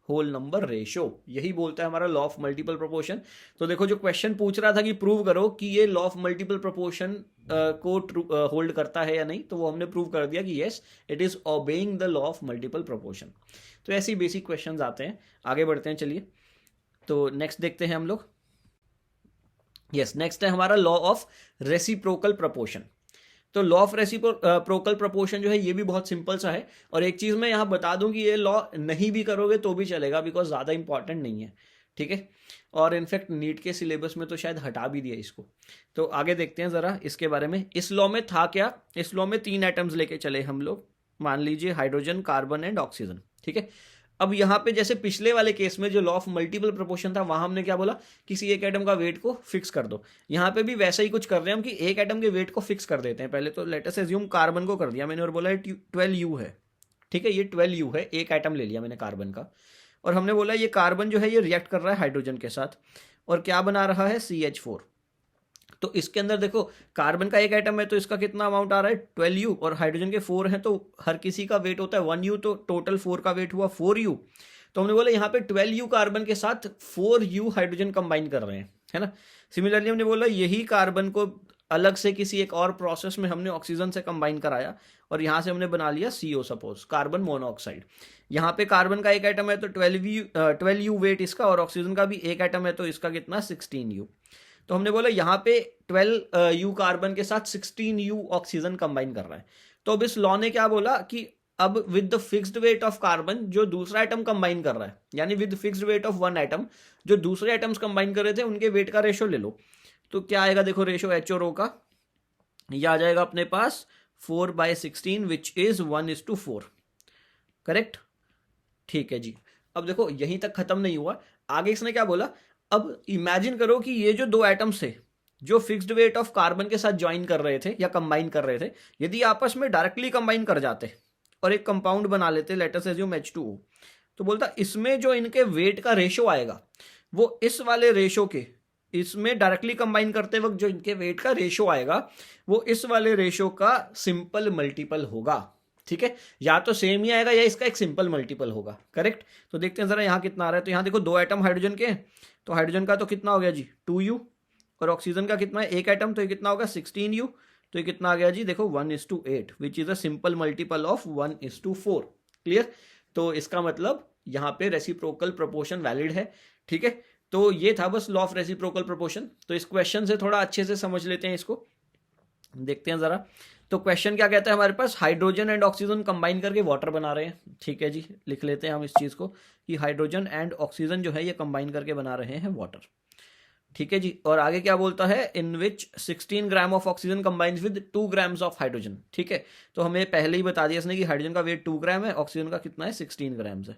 whole number ratio. यही बोलता है हमारा लॉ ऑफ मल्टीपल प्रोपोर्शन। तो देखो जो क्वेश्चन पूछ रहा था कि प्रूव करो कि ये लॉ ऑफ मल्टीपल प्रोपोर्शन को होल्ड करता है या नहीं, तो वो हमने प्रूव कर दिया कि yes it is obeying the law of multiple proportion. तो ऐसे ही बेसिक क्वेश्चंस आते हैं। आगे बढ़ते हैं, चलिए तो नेक्स्ट देखते हैं हम लोग। यस, नेक्स्ट है हमारा लॉ ऑफ रेसिप्रोकल प्रोपोर्शन। तो लॉ ऑफ रेसिप्रोकल प्रोपोर्शन जो है ये भी बहुत सिंपल सा है, और एक चीज मैं यहां बता दूं कि ये लॉ नहीं भी करोगे तो भी चलेगा, बिकॉज ज्यादा इंपॉर्टेंट नहीं है, ठीक है। और इनफैक्ट नीट के सिलेबस में तो शायद हटा भी दिया इसको। तो आगे देखते हैं जरा इसके बारे में। इस लॉ में था क्या, इस लॉ में 3 एटम्स लेके चले हम लोग, मान लीजिए हाइड्रोजन, कार्बन एंड ऑक्सीजन, ठीक है। अब यहाँ पे जैसे पिछले वाले केस में जो लॉ ऑफ मल्टीपल प्रोपोर्शन था, वहां हमने क्या बोला, किसी एक एटम का वेट को फिक्स कर दो। यहाँ पे भी वैसा ही कुछ कर रहे हैं हम कि एक एटम के वेट को फिक्स कर देते हैं। पहले तो लेट अस अज्यूम कार्बन को कर दिया मैंने और बोला 12U है, ठीक है, ये 12U है, एक एटम ले लिया मैंने कार्बन का, और हमने बोला ये कार्बन जो है ये रिएक्ट कर रहा है हाइड्रोजन के साथ, और क्या बना रहा है, CH4। तो इसके अंदर देखो कार्बन का एक एटम है तो इसका कितना अमाउंट आ रहा है, 12U, और हाइड्रोजन के 4 हैं तो हर किसी का वेट होता है 1U, तो टोटल 4 का वेट हुआ 4U। तो हमने बोला यहाँ पे 12U कार्बन के साथ 4U हाइड्रोजन कंबाइन कर रहे हैं, है ना। सिमिलरली हमने बोला यही कार्बन को अलग से किसी एक और प्रोसेस में हमने ऑक्सीजन से कंबाइन कराया, और यहाँ से हमने बना लिया CO, सपोज कार्बन मोनोऑक्साइड। यहाँ पे कार्बन का एक एटम है तो 12U वेट इसका, और ऑक्सीजन का भी एक एटम है तो इसका कितना, 16U। तो हमने बोला यहाँ पे 12U कार्बन के साथ 16U ऑक्सीजन कंबाइन कर रहा है। तो अब इस लॉ ने क्या बोला कि अब with the fixed weight of carbon जो दूसरा एटम कंबाइन कर रहा है, यानी with fixed weight of one atom, जो दूसरे एटम्स कंबाइन कर रहे थे उनके वेट का रेशो ले लो। तो क्या आएगा, देखो रेशो H और O का, यह आ जाएगा अपने पास 4/16 विच इज 1:4, करेक्ट, ठीक है जी। अब देखो यहीं तक खत्म नहीं हुआ, आगे इसने क्या बोला, अब इमेजिन करो कि ये जो 2 एटम्स थे जो फिक्स्ड वेट ऑफ कार्बन के साथ ज्वाइन कर रहे थे या कंबाइन कर रहे थे, यदि आपस में डायरेक्टली कंबाइन कर जाते और एक कंपाउंड बना लेते, लेट अस अज्यूम H2O, तो बोलता इसमें जो इनके वेट का रेशो आएगा वो इस वाले रेशो के, इसमें डायरेक्टली कंबाइन करते वक्त जो इनके वेट का रेशो आएगा वो इस वाले रेशो का सिंपल मल्टीपल होगा, ठीक है। या तो सेम ही आएगा या इसका एक सिंपल मल्टीपल होगा, करेक्ट। तो देखते हैं जरा यहाँ कितना आ रहा है। तो यहाँ देखो 2 एटम हाइड्रोजन के, तो हाइड्रोजन का तो कितना हो गया जी 2U, और ऑक्सीजन का कितना है, एक एटम, तो ये कितना होगा 16U, तो ये कितना आ गया जी, देखो 1:8 विच is a simple multiple of 1:4, clear. तो इसका मतलब यहाँ पे रेसिप्रोकल प्रोपोर्शन वैलिड है, ठीक है। तो ये था बस लॉ ऑफ रेसिप्रोकल प्रोपोर्शन। तो इस क्वेश्चन से थोड़ा अच्छे से समझ लेते हैं इसको, देखते हैं जरा। तो क्वेश्चन क्या कहता है हमारे पास, हाइड्रोजन एंड ऑक्सीजन कंबाइन करके वाटर बना रहे हैं, ठीक है जी, लिख लेते हैं हम इस चीज को कि हाइड्रोजन एंड ऑक्सीजन जो है ये कंबाइन करके बना रहे हैं वाटर, ठीक है जी। और आगे क्या बोलता है, इन विच 16 gram of oxygen combines with 2 grams of hydrogen, ठीक है। तो हमें पहले ही बता दिया इसने कि हाइड्रोजन का वेट 2 ग्राम है, ऑक्सीजन का कितना है 16 ग्राम्स है,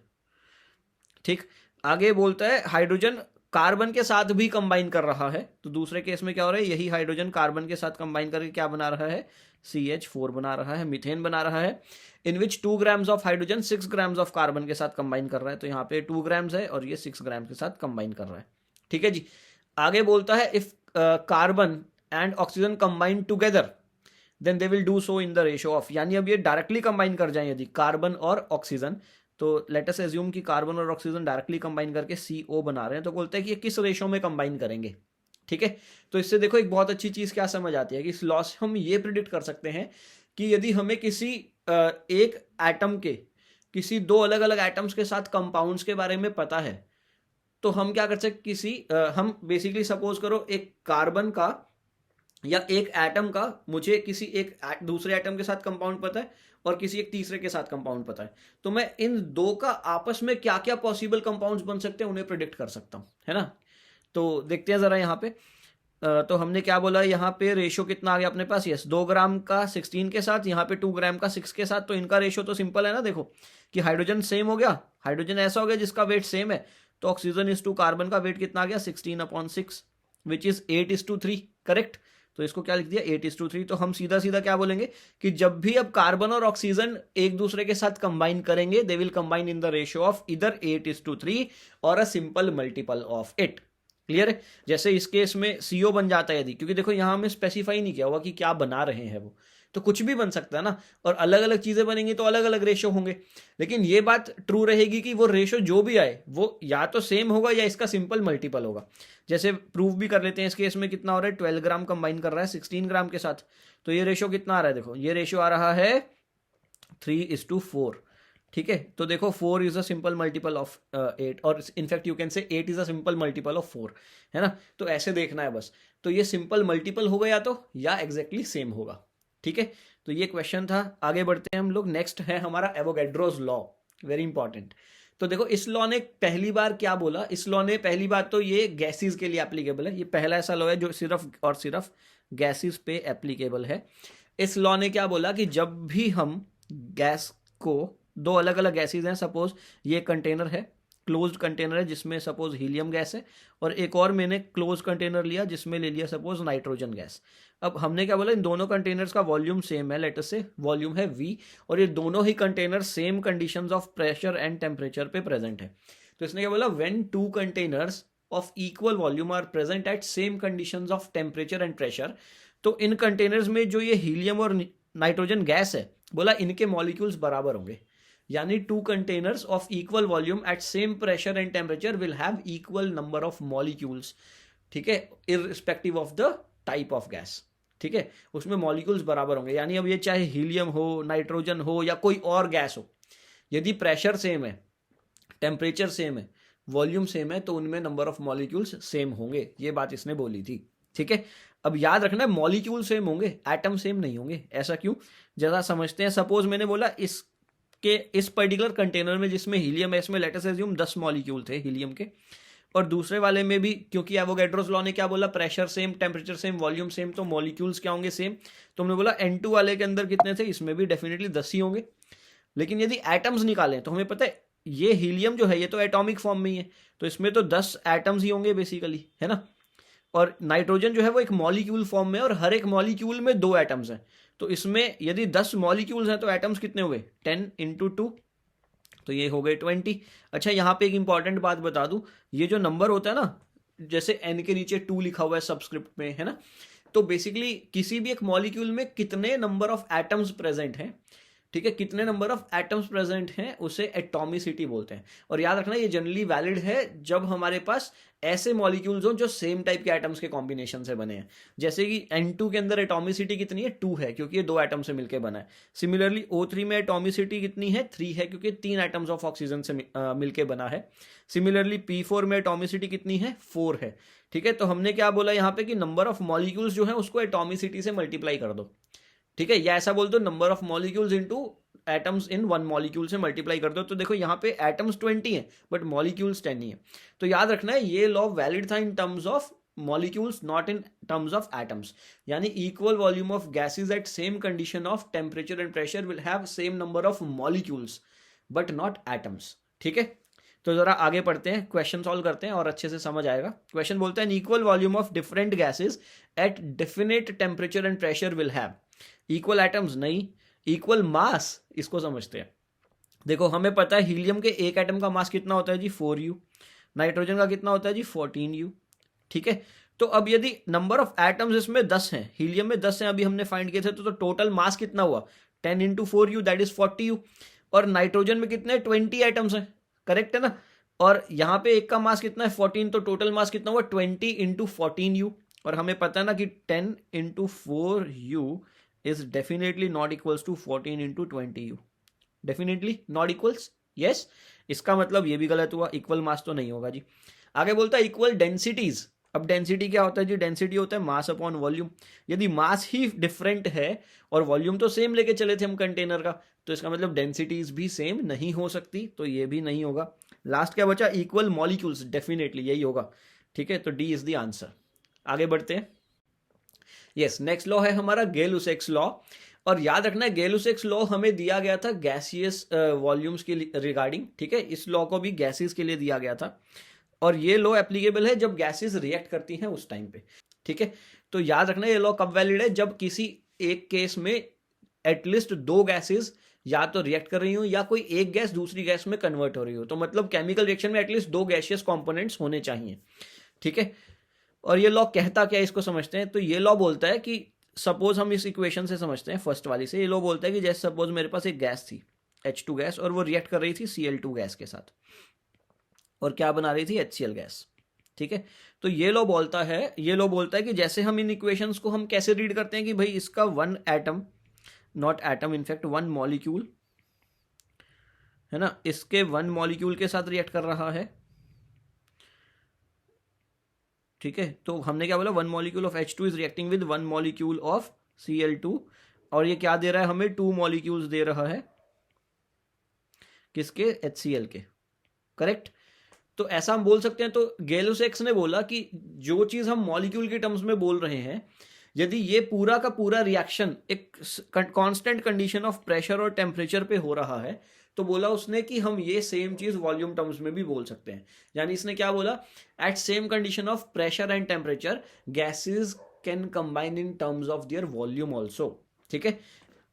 ठीक। आगे बोलता है हाइड्रोजन कार्बन के साथ भी कंबाइन कर रहा है, तो दूसरे केस में क्या हो रहा है, यही हाइड्रोजन कार्बन के साथ कंबाइन करके क्या बना रहा है, CH4 बना रहा है, मीथेन बना रहा है, इन विच 2 grams of hydrogen 6 grams of carbon के साथ कंबाइन कर रहा है। तो यहाँ पे 2 ग्राम्स है और ये 6 ग्राम्स के साथ कंबाइन कर रहा है, ठीक है जी। आगे बोलता है if carbon and oxygen combine together then they will do so in the ratio of, यानी अब ये डायरेक्टली कंबाइन कर जाए यदि कार्बन और ऑक्सीजन, तो लेट अस अज्यूम कि कार्बन और ऑक्सीजन डायरेक्टली कंबाइन करके CO बना रहे हैं, तो बोलते हैं कि ये किस रेशो में कंबाइन करेंगे, ठीक है। तो इससे देखो एक बहुत अच्छी चीज क्या समझ आती है कि इस लॉ से हम ये प्रिडिक्ट कर सकते हैं कि यदि हमें किसी एक एटम के किसी 2 अलग अलग एटम्स के साथ कंपाउंड्स के बारे में पता है, तो हम क्या कर सकते, हम बेसिकली सपोज करो एक कार्बन का या एक एटम का मुझे किसी एक दूसरे एटम के साथ कंपाउंड पता है और किसी एक तीसरे के साथ कंपाउंड पता है, तो मैं इन 2 का आपस में क्या क्या पॉसिबल कंपाउंड्स बन सकते हैं उन्हें प्रिडिक्ट कर सकता हूं, है ना। तो देखते हैं जरा यहाँ पे। तो हमने क्या बोला, यहाँ पे रेशो कितना आ गया अपने पास, यस 2 ग्राम का 16 के साथ, यहाँ पे 2 ग्राम का 6 के साथ, तो इनका रेशो तो सिंपल है ना, देखो कि हाइड्रोजन सेम हो गया, हाइड्रोजन ऐसा हो गया जिसका वेट सेम है, तो ऑक्सीजन इज टू कार्बन का वेट कितना आ गया 16/6 विच इज 8:3, करेक्ट। तो इसको क्या लिख दिया 8:3। तो हम सीधा सीधा क्या बोलेंगे कि जब भी अब कार्बन और ऑक्सीजन एक दूसरे के साथ कंबाइन करेंगे they will combine in the ratio of इधर 8:3 और a simple multiple of it, clear है? जैसे इस केस में CO बन जाता है यदि, क्योंकि देखो यहाँ हमें स्पेसिफाई नहीं किया हुआ कि क्या बना रहे हैं वो, तो कुछ भी बन सकता है ना, और अलग अलग चीजें बनेंगी तो अलग अलग रेशो होंगे। लेकिन ये बात ट्रू रहेगी कि वो रेशो जो भी आए वो या तो सेम होगा या इसका सिंपल मल्टीपल होगा। जैसे प्रूव भी कर लेते हैं, इस केस में कितना हो रहा है, 12 ग्राम कंबाइन कर रहा है 16 ग्राम के साथ, तो ये रेशो कितना आ रहा है, देखो ये रेशो आ रहा है 3:4। ठीक है, तो देखो 4 is a simple multiple of 8, और in fact you can say 8 is a simple multiple of 4, है ना? तो ऐसे देखना है बस, तो ये सिंपल मल्टीपल होगा या तो, या एग्जैक्टली सेम होगा। ठीक है, तो ये क्वेश्चन था। आगे बढ़ते हैं हम लोग, नेक्स्ट है हमारा एवोगैड्रोस लॉ, वेरी इंपॉर्टेंट। तो देखो इस लॉ ने पहली बार क्या बोला, इस लॉ ने पहली बात तो ये गैसेस के लिए एप्लीकेबल है, ये पहला ऐसा लॉ है जो सिर्फ और सिर्फ गैसेस पे एप्लीकेबल है। इस लॉ ने क्या बोला कि जब भी हम गैस को, दो अलग अलग गैसेस हैं, सपोज ये कंटेनर है, क्लोज्ड कंटेनर है जिसमें सपोज हीलियम गैस है, और एक और मैंने क्लोज कंटेनर लिया जिसमें ले लिया सपोज नाइट्रोजन गैस। अब हमने क्या बोला, इन दोनों कंटेनर्स का वॉल्यूम सेम है, लेट अस से वॉल्यूम है V, और ये दोनों ही container same conditions of pressure and temperature पे प्रेजेंट है। तो इसने क्या बोला, when two containers of equal volume are present at same conditions of temperature and pressure, तो इन कंटेनर्स में जो ये हीलियम और नाइट्रोजन गैस है, बोला इनके मॉलिक्यूल्स बराबर होंगे, यानी two containers of equal volume at same pressure and temperature will have equal number of molecules. ठीक है, irrespective of the type of gas. ठीक है, उसमें मॉलिक्यूल्स बराबर होंगे, यानी अब ये चाहे हीलियम हो, नाइट्रोजन हो, या कोई और गैस हो, यदि प्रेशर सेम है, टेम्परेचर सेम है, वॉल्यूम सेम है, तो उनमें नंबर ऑफ मॉलिक्यूल्स सेम होंगे। ये बात इसने बोली थी। ठीक है, अब याद रखना है मॉलिक्यूल सेम होंगे, एटम सेम नहीं होंगे। ऐसा क्यों, जरा समझते हैं। सपोज मैंने बोला इस पर्टिकुलर कंटेनर में जिसमें हीलियम है, इसमें लेट अस अज्यूम 10 मॉलिक्यूल थे हीलियम के, और दूसरे वाले में भी, क्योंकि एवोगैड्रोस लॉ ने क्या बोला, pressure same, temperature same, volume same, तो मॉलिक्यूल्स क्या होंगे, सेम। तो हमने बोला N2 वाले के अंदर कितने थे, इसमें भी डेफिनेटली 10 ही होंगे। लेकिन यदि एटम्स निकालें तो हमें पता है ये हीलियम जो है ये तो एटॉमिक फॉर्म में ही है, तो इसमें तो 10 एटम्स ही होंगे बेसिकली, है ना? और नाइट्रोजन जो है वो एक मॉलिक्यूल फॉर्म में, और हर एक मॉलिक्यूल में 2 एटम्स हैं, तो इसमें यदि 10 मॉलिक्यूल्स हैं तो एटम्स कितने हुए, 10 × 2, तो ये हो गए 20। अच्छा, यहाँ पे एक इंपॉर्टेंट बात बता दूं, ये जो नंबर होता है ना, जैसे n के नीचे 2 लिखा हुआ है सबस्क्रिप्ट में, है ना, तो बेसिकली किसी भी एक मॉलिक्यूल में कितने नंबर ऑफ एटम्स प्रेजेंट हैं, ठीक है, कितने नंबर ऑफ एटम्स प्रेजेंट हैं, उसे एटॉमिसिटी बोलते हैं। और याद रखना ये जनरली वैलिड है जब हमारे पास ऐसे मॉलिक्यूल्स हो जो सेम टाइप के एटम्स के कॉम्बिनेशन से बने हैं। जैसे कि N2 के अंदर एटॉमिसिटी कितनी है, 2 है, क्योंकि ये 2 एटम से मिलकर बना है। सिमिलरली O3 में एटॉमिसिटी कितनी है, 3 है, क्योंकि 3 एटम्स ऑफ ऑक्सीजन से मिलकर बना है। सिमिलरली P4 में एटॉमिसिटी कितनी है, 4 है। ठीक है, तो हमने क्या बोला यहाँ पे कि नंबर ऑफ मॉलिक्यूल्स जो है उसको एटॉमिसिटी से मल्टीप्लाई कर दो। ठीक है, या ऐसा बोल दो number of molecules into atoms in one molecule से मल्टीप्लाई कर दो। तो देखो यहाँ पे एटम्स 20 हैं बट मॉलिक्यूल्स 10 ही है। तो याद रखना है ये लॉ वैलिड था in terms of molecules, not in terms of atoms. यानी equal volume of gases at same condition of temperature and pressure will have same number of molecules but not atoms. ठीक है, तो जरा आगे पढ़ते हैं, क्वेश्चन सॉल्व करते हैं और अच्छे से समझ आएगा। क्वेश्चन बोलते हैं equal volume of different gases at definite temperature and pressure will have equal atoms, नहीं, इक्वल मास। इसको समझते हैं। देखो हमें पता है हीलियम के एक एटम का मास कितना होता है जी, 4u। नाइट्रोजन का कितना होता है जी, 14u। ठीक है, तो अब यदि नंबर ऑफ एटम्स इसमें 10 हैं, हीलियम में 10 हैं, अभी हमने फाइंड किए थे, तो टोटल मास कितना हुआ, 10 × 4u दैट इज 40u। और नाइट्रोजन में कितने 20 एटम्स हैं, करेक्ट है ना। और यहाँ पे एक का मास कितना है 14, तो टोटल मास कितना हुआ 20 × 14u। और हमें पता है ना कि 10 × 4u is definitely not equals to 14 into 20u, definitely not equals, yes। इसका मतलब ये भी गलत हुआ, इक्वल मास तो नहीं होगा जी। आगे बोलता है इक्वल डेंसिटीज। अब डेंसिटी क्या होता है जी, डेंसिटी होता है मास अपॉन वॉल्यूम। यदि मास ही डिफरेंट है और वॉल्यूम तो सेम लेके चले थे हम कंटेनर का, तो इसका मतलब डेंसिटीज भी सेम नहीं हो सकती, तो ये भी नहीं होगा। लास्ट क्या बचा, इक्वल मॉलिक्यूल्स, डेफिनेटली यही होगा। ठीक है, तो डी इज द आंसर। आगे बढ़ते हैं। यस, नेक्स्ट लॉ है हमारा गेल-लुसेक्स लॉ। और याद रखना है गेल-लुसेक्स लॉ हमें दिया गया था गैसियस वॉल्यूम्स के रिगार्डिंग। ठीक है, इस लॉ को भी गैसेस के लिए दिया गया था, और ये लॉ एप्लीकेबल है जब गैसेस रिएक्ट करती हैं उस टाइम पे। ठीक है, तो याद रखना ये लॉ कब वैलिड है, जब किसी एक केस में एटलीस्ट 2 गैसेस या तो रिएक्ट कर रही हो या कोई एक गैस दूसरी गैस में कन्वर्ट हो रही हो। तो मतलब केमिकल रिएक्शन में एटलीस्ट 2 गैसियस कंपोनेंट्स होने चाहिए। ठीक है। और ये लॉ कहता क्या है, इसको समझते हैं। तो ये लॉ बोलता है कि सपोज हम इस इक्वेशन से समझते हैं फर्स्ट वाली से, ये लॉ बोलता है कि जैसे सपोज मेरे पास एक गैस थी H2 गैस, और वो रिएक्ट कर रही थी Cl2 गैस के साथ, और क्या बना रही थी, HCl गैस। ठीक है। तो ये लॉ बोलता है कि जैसे हम इन इक्वेशंस को हम कैसे रीड करते हैं कि भाई इसका one atom, not atom in fact one molecule, है ना, इसके वन मॉलिक्यूल के साथ रिएक्ट कर रहा है। ठीक है। तो हमने क्या बोला, one molecule of H2 is reacting with one molecule of Cl2, और ये क्या दे रहा है हमें, टू मॉलिक्यूल्स दे रहा है, किसके, HCl के। करेक्ट। तो ऐसा हम बोल सकते हैं। तो गैलोसेक्स ने बोला कि जो चीज हम मॉलिक्यूल के टर्म्स में बोल रहे हैं, यदि ये पूरा का पूरा रिएक्शन एक कांस्टेंट कंडीशन ऑफ प्रेशर और टेम्परेचर पे हो रहा है, तो बोला उसने कि हम ये सेम चीज वॉल्यूम टर्म्स में भी बोल सकते हैं। यानी इसने क्या बोला, at same condition of pressure and temperature gases can combine in terms of their volume also. ठीक है।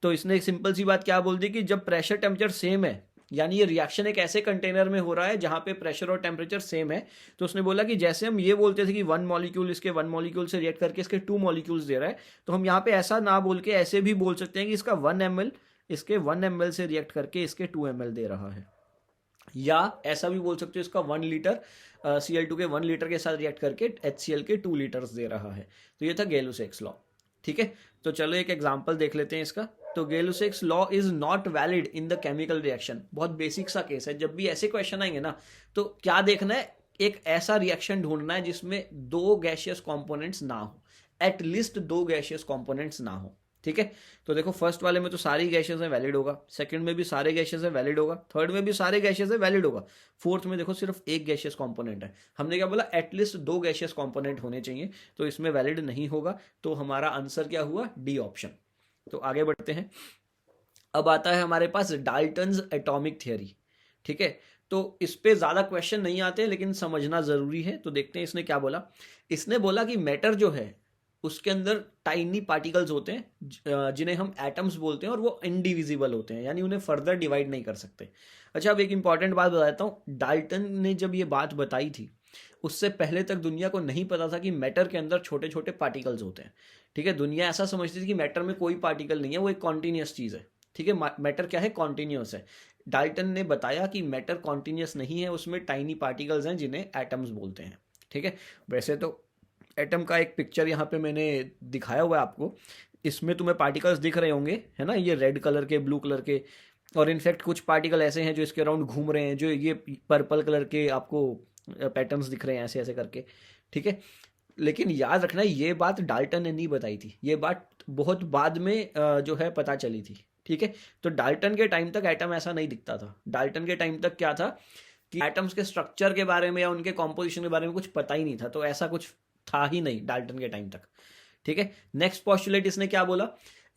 तो इसने एक सिंपल सी बात क्या बोल दी कि जब प्रेशर टेम्परेचर सेम है, यानी ये रिएक्शन एक ऐसे कंटेनर में हो रहा है जहां पे प्रेशर और टेम्परेचर सेम है, तो उसने बोला कि जैसे हम ये बोलते थे कि वन मॉलिक्यूल इसके वन मॉलिक्यूल से रिएक्ट करके इसके टू मॉलिक्यूल्स दे रहा है, तो हम यहाँ पे ऐसा ना बोल के ऐसे भी बोल सकते हैं कि इसका 1 ml इसके 1 ml से रिएक्ट करके इसके 2 ml दे रहा है। या ऐसा भी बोल सकते हो इसका 1 लीटर Cl2 के 1 लीटर के साथ रिएक्ट करके HCl के 2 लीटर्स दे रहा है। तो ये था गैलोसेक्स लॉ। ठीक है। तो चलो एक एग्जांपल देख लेते हैं इसका। तो Gay Lussac's law is not valid in the chemical reaction. बहुत बेसिक सा केस है। जब भी ऐसे क्वेश्चन आएंगे ना, तो क्या देखना है, एक ऐसा रिएक्शन ढूंढना है जिसमें दो गैशियस कंपोनेंट्स ना हो, एटलीस्ट दो गैशियस कंपोनेंट्स ना हो। ठीक है। तो देखो फर्स्ट वाले में तो सारी गैसेस है, वैलिड होगा। सेकंड में भी सारे गैसेस है, वैलिड होगा। थर्ड में भी सारे गैसेस है, वैलिड होगा। फोर्थ में देखो सिर्फ एक गैशियस कंपोनेंट है। हमने क्या बोला, एटलीस्ट दो गैशियस कंपोनेंट होने चाहिए, तो इसमें वैलिड नहीं होगा। तो हमारा आंसर क्या हुआ, डी ऑप्शन। तो आगे बढ़ते हैं। अब आता है हमारे पास डाल्टन्स एटॉमिक थियरी। ठीक है। तो इस पे ज्यादा क्वेश्चन नहीं आते, लेकिन समझना जरूरी है। तो देखते हैं इसने क्या बोला। इसने बोला कि मैटर जो है उसके अंदर टाइनी पार्टिकल्स होते हैं जिन्हें हम एटम्स बोलते हैं, और वो इंडिविजिबल होते हैं, यानी उन्हें फर्दर डिवाइड नहीं कर सकते। अच्छा, अब एक इंपॉर्टेंट बात बता देता हूँ। डाल्टन ने जब ये बात बताई थी, उससे पहले तक दुनिया को नहीं पता था कि मैटर के अंदर छोटे छोटे पार्टिकल्स होते हैं। ठीक है। दुनिया ऐसा समझती थी कि मैटर में कोई पार्टिकल नहीं है, वो एक कॉन्टिन्यूस चीज़ है। ठीक है। मैटर क्या है, कॉन्टिन्यूस है। डाल्टन ने बताया कि मैटर कॉन्टिन्यूस नहीं है, उसमें टाइनी पार्टिकल्स हैं जिन्हें एटम्स बोलते हैं। ठीक है। वैसे तो एटम का एक पिक्चर यहाँ पे मैंने दिखाया हुआ है आपको, इसमें तुम्हें पार्टिकल्स दिख रहे होंगे, है ना, ये रेड कलर के, ब्लू कलर के, और इनफैक्ट कुछ पार्टिकल ऐसे हैं जो इसके अराउंड घूम रहे हैं, जो ये पर्पल कलर के आपको पैटर्न्स दिख रहे हैं ऐसे ऐसे करके। ठीक है। लेकिन याद रखना, ये बात डाल्टन ने नहीं बताई थी, ये बात बहुत बाद में जो है पता चली थी। ठीक है। तो डाल्टन के टाइम तक एटम ऐसा नहीं दिखता था। डाल्टन के टाइम तक क्या था कि एटम्स के स्ट्रक्चर के बारे में या उनके कॉम्पोजिशन के बारे में कुछ पता ही नहीं था। तो ऐसा कुछ था ही नहीं डाल्टन के टाइम तक। ठीक है। नेक्स्ट पोस्टुलेट इसने क्या बोला,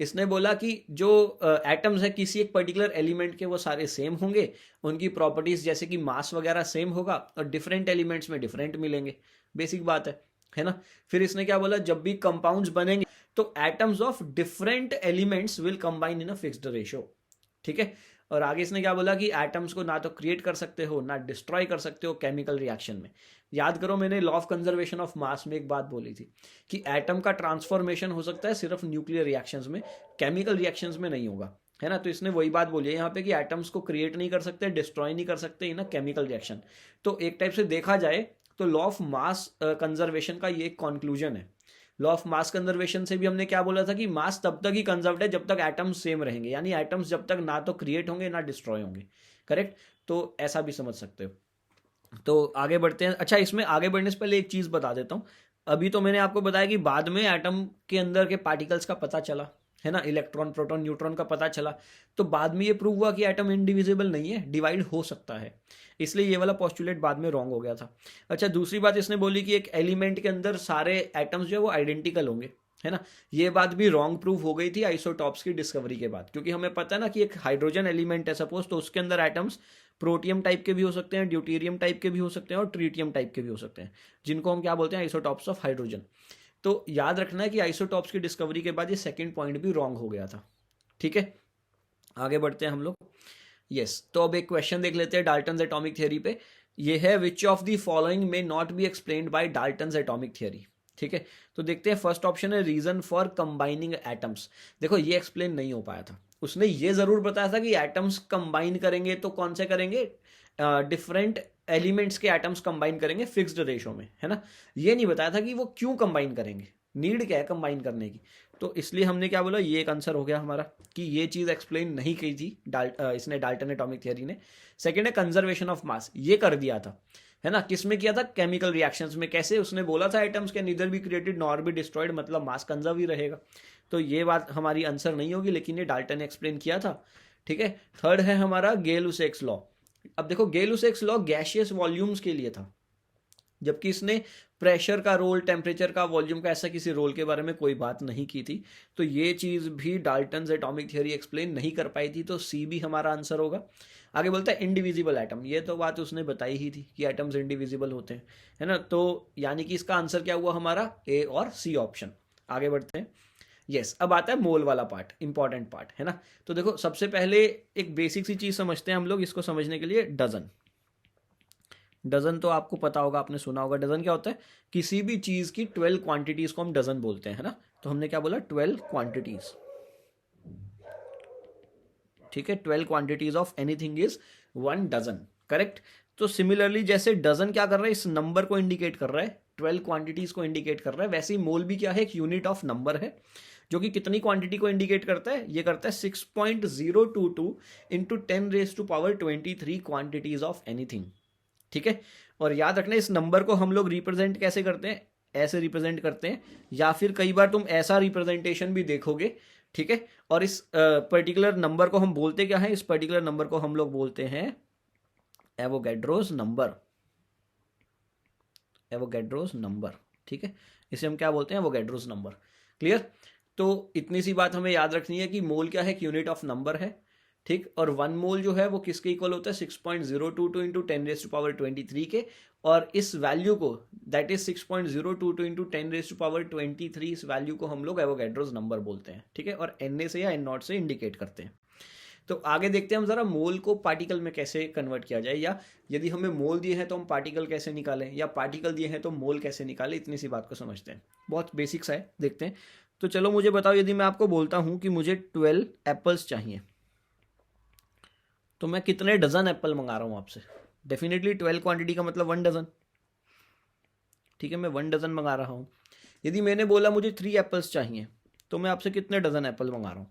इसने बोला कि जो एटम्स है किसी एक पर्टिकुलर एलिमेंट के, वो सारे सेम होंगे, उनकी प्रॉपर्टीज जैसे कि मास वगैरह सेम होगा, और डिफरेंट एलिमेंट्स में डिफरेंट मिलेंगे। बेसिक बात है ना। फिर इसने क्या बोला, जब भी कंपाउंड्स बनेंगे तो atoms of different elements will combine in a fixed ratio. ठीक है। और आगे इसने क्या बोला कि एटम्स को ना तो क्रिएट कर सकते हो ना डिस्ट्रॉय कर सकते हो केमिकल रिएक्शन में। याद करो, मैंने लॉ ऑफ कंजर्वेशन ऑफ मास में एक बात बोली थी कि एटम का ट्रांसफॉर्मेशन हो सकता है सिर्फ न्यूक्लियर रिएक्शंस में, केमिकल रिएक्शंस में नहीं होगा, है ना। तो इसने वही बात बोली है यहाँ पे कि एटम्स को क्रिएट नहीं कर सकते, डिस्ट्रॉय नहीं कर सकते इन अ केमिकल रिएक्शन। तो एक टाइप से देखा जाए तो लॉ ऑफ मास कंजर्वेशन का ये एक कॉन्क्लूजन है। लॉ ऑफ मास कंजर्वेशन से भी हमने क्या बोला था कि मास तब तक ही कंजर्व्ड है जब तक एटम्स सेम रहेंगे, यानी एटम्स जब तक ना तो क्रिएट होंगे ना डिस्ट्रॉय होंगे। करेक्ट। तो ऐसा भी समझ सकते हो। तो आगे बढ़ते हैं। अच्छा, इसमें आगे बढ़ने से पहले एक चीज बता देता हूँ। अभी तो मैंने आपको बताया कि बाद में एटम के अंदर के पार्टिकल्स का पता चला, है ना, इलेक्ट्रॉन प्रोटॉन न्यूट्रॉन का पता चला, तो बाद में ये प्रूव हुआ कि एटम इंडिविजिबल नहीं है, डिवाइड हो सकता है। इसलिए ये वाला पोस्टुलेट बाद में रॉन्ग हो गया था। अच्छा, दूसरी बात इसने बोली कि एक एलिमेंट के अंदर सारे एटम्स जो है वो आइडेंटिकल होंगे, है ना। ये बात भी रॉन्ग प्रूव हो गई थी आइसोटॉप्स की डिस्कवरी के बाद, क्योंकि हमें पता है ना कि एक हाइड्रोजन एलिमेंट है सपोज, तो उसके अंदर एटम्स प्रोटियम टाइप के भी हो सकते हैं, ड्यूटेरियम टाइप के भी हो सकते हैं, और ट्रीटियम टाइप के भी हो सकते हैं, जिनको हम क्या बोलते हैं, आइसोटॉप्स ऑफ हाइड्रोजन। तो याद रखना है कि आइसोटॉप्स की डिस्कवरी के बाद ये सेकंड पॉइंट भी रॉन्ग हो गया था। ठीक है। आगे बढ़ते हैं हम लोग। यस। तो अब एक क्वेश्चन देख लेते हैं डाल्टन्स एटॉमिक थ्योरी पे। ये है विच ऑफ द फॉलोइंग में not be explained bye Dalton's atomic theory. ठीक है, तो देखते हैं फर्स्ट ऑप्शन है रीजन फॉर कंबाइनिंग एटम्स। देखो ये एक्सप्लेन नहीं हो पाया था, उसने ये जरूर बताया था कि एटम्स कंबाइन करेंगे तो कौन से करेंगे, डिफरेंट एलिमेंट्स के एटम्स कंबाइन करेंगे फिक्स्ड रेशो में, है ना। ये नहीं बताया था कि वो क्यों कंबाइन करेंगे, नीड क्या है कंबाइन करने की। तो इसलिए हमने क्या बोला, ये एक आंसर हो गया हमारा कि ये चीज एक्सप्लेन नहीं की थी इसने डाल्टन एटॉमिक थियरी ने। सेकंड है कंजर्वेशन ऑफ मास, ये कर दिया था, है ना। किसमें किया था, केमिकल रिएक्शंस में। कैसे, उसने बोला था atoms can neither be created nor be destroyed, मतलब मास कंजर्व ही रहेगा। तो ये बात हमारी आंसर नहीं होगी, लेकिन ये डाल्टन ने एक्सप्लेन किया था। ठीक है, थर्ड है हमारा गेल-लुसाक्स लॉ। अब देखो गेल-लुसाक्स लॉ गैसियस वॉल्यूम्स के लिए था, जबकि इसने प्रेशर का रोल, टेम्परेचर का, वॉल्यूम का, ऐसा किसी रोल के बारे में कोई बात नहीं की थी। तो ये चीज भी डाल्टन्स एटॉमिक थियरी एक्सप्लेन नहीं कर पाई थी, तो सी भी हमारा आंसर होगा। आगे बोलता है इंडिविजिबल एटम, ये तो बात उसने बताई ही थी कि एटम्स इंडिविजिबल होते हैं, है ना। तो यानी कि इसका आंसर क्या हुआ हमारा, ए और सी ऑप्शन। आगे बढ़ते हैं। यस, अब आता है मोल वाला पार्ट, इंपॉर्टेंट पार्ट, है ना। तो देखो सबसे पहले एक बेसिक सी चीज समझते हैं हम लोग, इसको समझने के लिए डजन। डजन तो आपको पता होगा, आपने सुना होगा। डजन क्या होता है, किसी भी चीज की 12 क्वांटिटीज को हम डजन बोलते हैं, है ना। तो हमने क्या बोला, 12 क्वांटिटीज। ठीक है, 12 quantities of anything is 1 dozen, correct. तो सिमिलरली जैसे डजन क्या कर रहा है, इस नंबर को इंडिकेट कर रहा है, 12 क्वांटिटीज को इंडिकेट कर रहा है, वैसे ही मोल भी क्या है, एक यूनिट ऑफ नंबर है, जो कि कितनी क्वांटिटी को इंडिकेट करता है, ये करता है 6.022 इंटू 10⁻23 क्वांटिटीज ऑफ एनीथिंग। ठीक है, और याद रखना इस नंबर को हम लोग रिप्रेजेंट कैसे करते हैं, ऐसे रिप्रेजेंट करते हैं, या फिर कई बार तुम ऐसा रिप्रेजेंटेशन भी देखोगे। ठीक है, और इस पर्टिकुलर नंबर को हम बोलते क्या है, इस पर्टिकुलर नंबर को हम लोग बोलते हैं एवोगैड्रोस नंबर। एवोगैड्रोस नंबर, ठीक है, इसे हम क्या बोलते हैं, एवोगैड्रोस नंबर। क्लियर। तो इतनी सी बात हमें याद रखनी है कि मोल क्या है, एक यूनिट ऑफ नंबर है। ठीक, और 1 मोल जो है वो किसके इक्वल होता है, 6.022 इंटू 10⁻23 के, और इस वैल्यू को, दैट इज 6.022 इंटू 10⁻23, इस वैल्यू को हम लोग एवोगैड्रोस नंबर बोलते हैं। ठीक है, और Na से या N0 से इंडिकेट करते हैं। तो आगे देखते हैं हम जरा मोल को पार्टिकल में कैसे कन्वर्ट किया जाए, या यदि हमें मोल दिए हैं तो हम पार्टिकल कैसे निकालें, या पार्टिकल दिए हैं तो मोल कैसे निकालें। इतनी सी बात को समझते हैं, बहुत बेसिक्स है, देखते हैं। तो चलो मुझे बताओ, यदि मैं आपको बोलता हूं कि मुझे 12 एप्पल्स चाहिए, तो मैं कितने डजन एप्पल मंगा रहा हूं आपसे। डेफिनेटली 12 क्वांटिटी का मतलब 1 डजन। ठीक है, मैं 1 डजन मंगा रहा हूं। यदि मैंने बोला मुझे 3 एप्पल्स चाहिए, तो मैं आपसे कितने डजन एप्पल मंगा रहा हूं।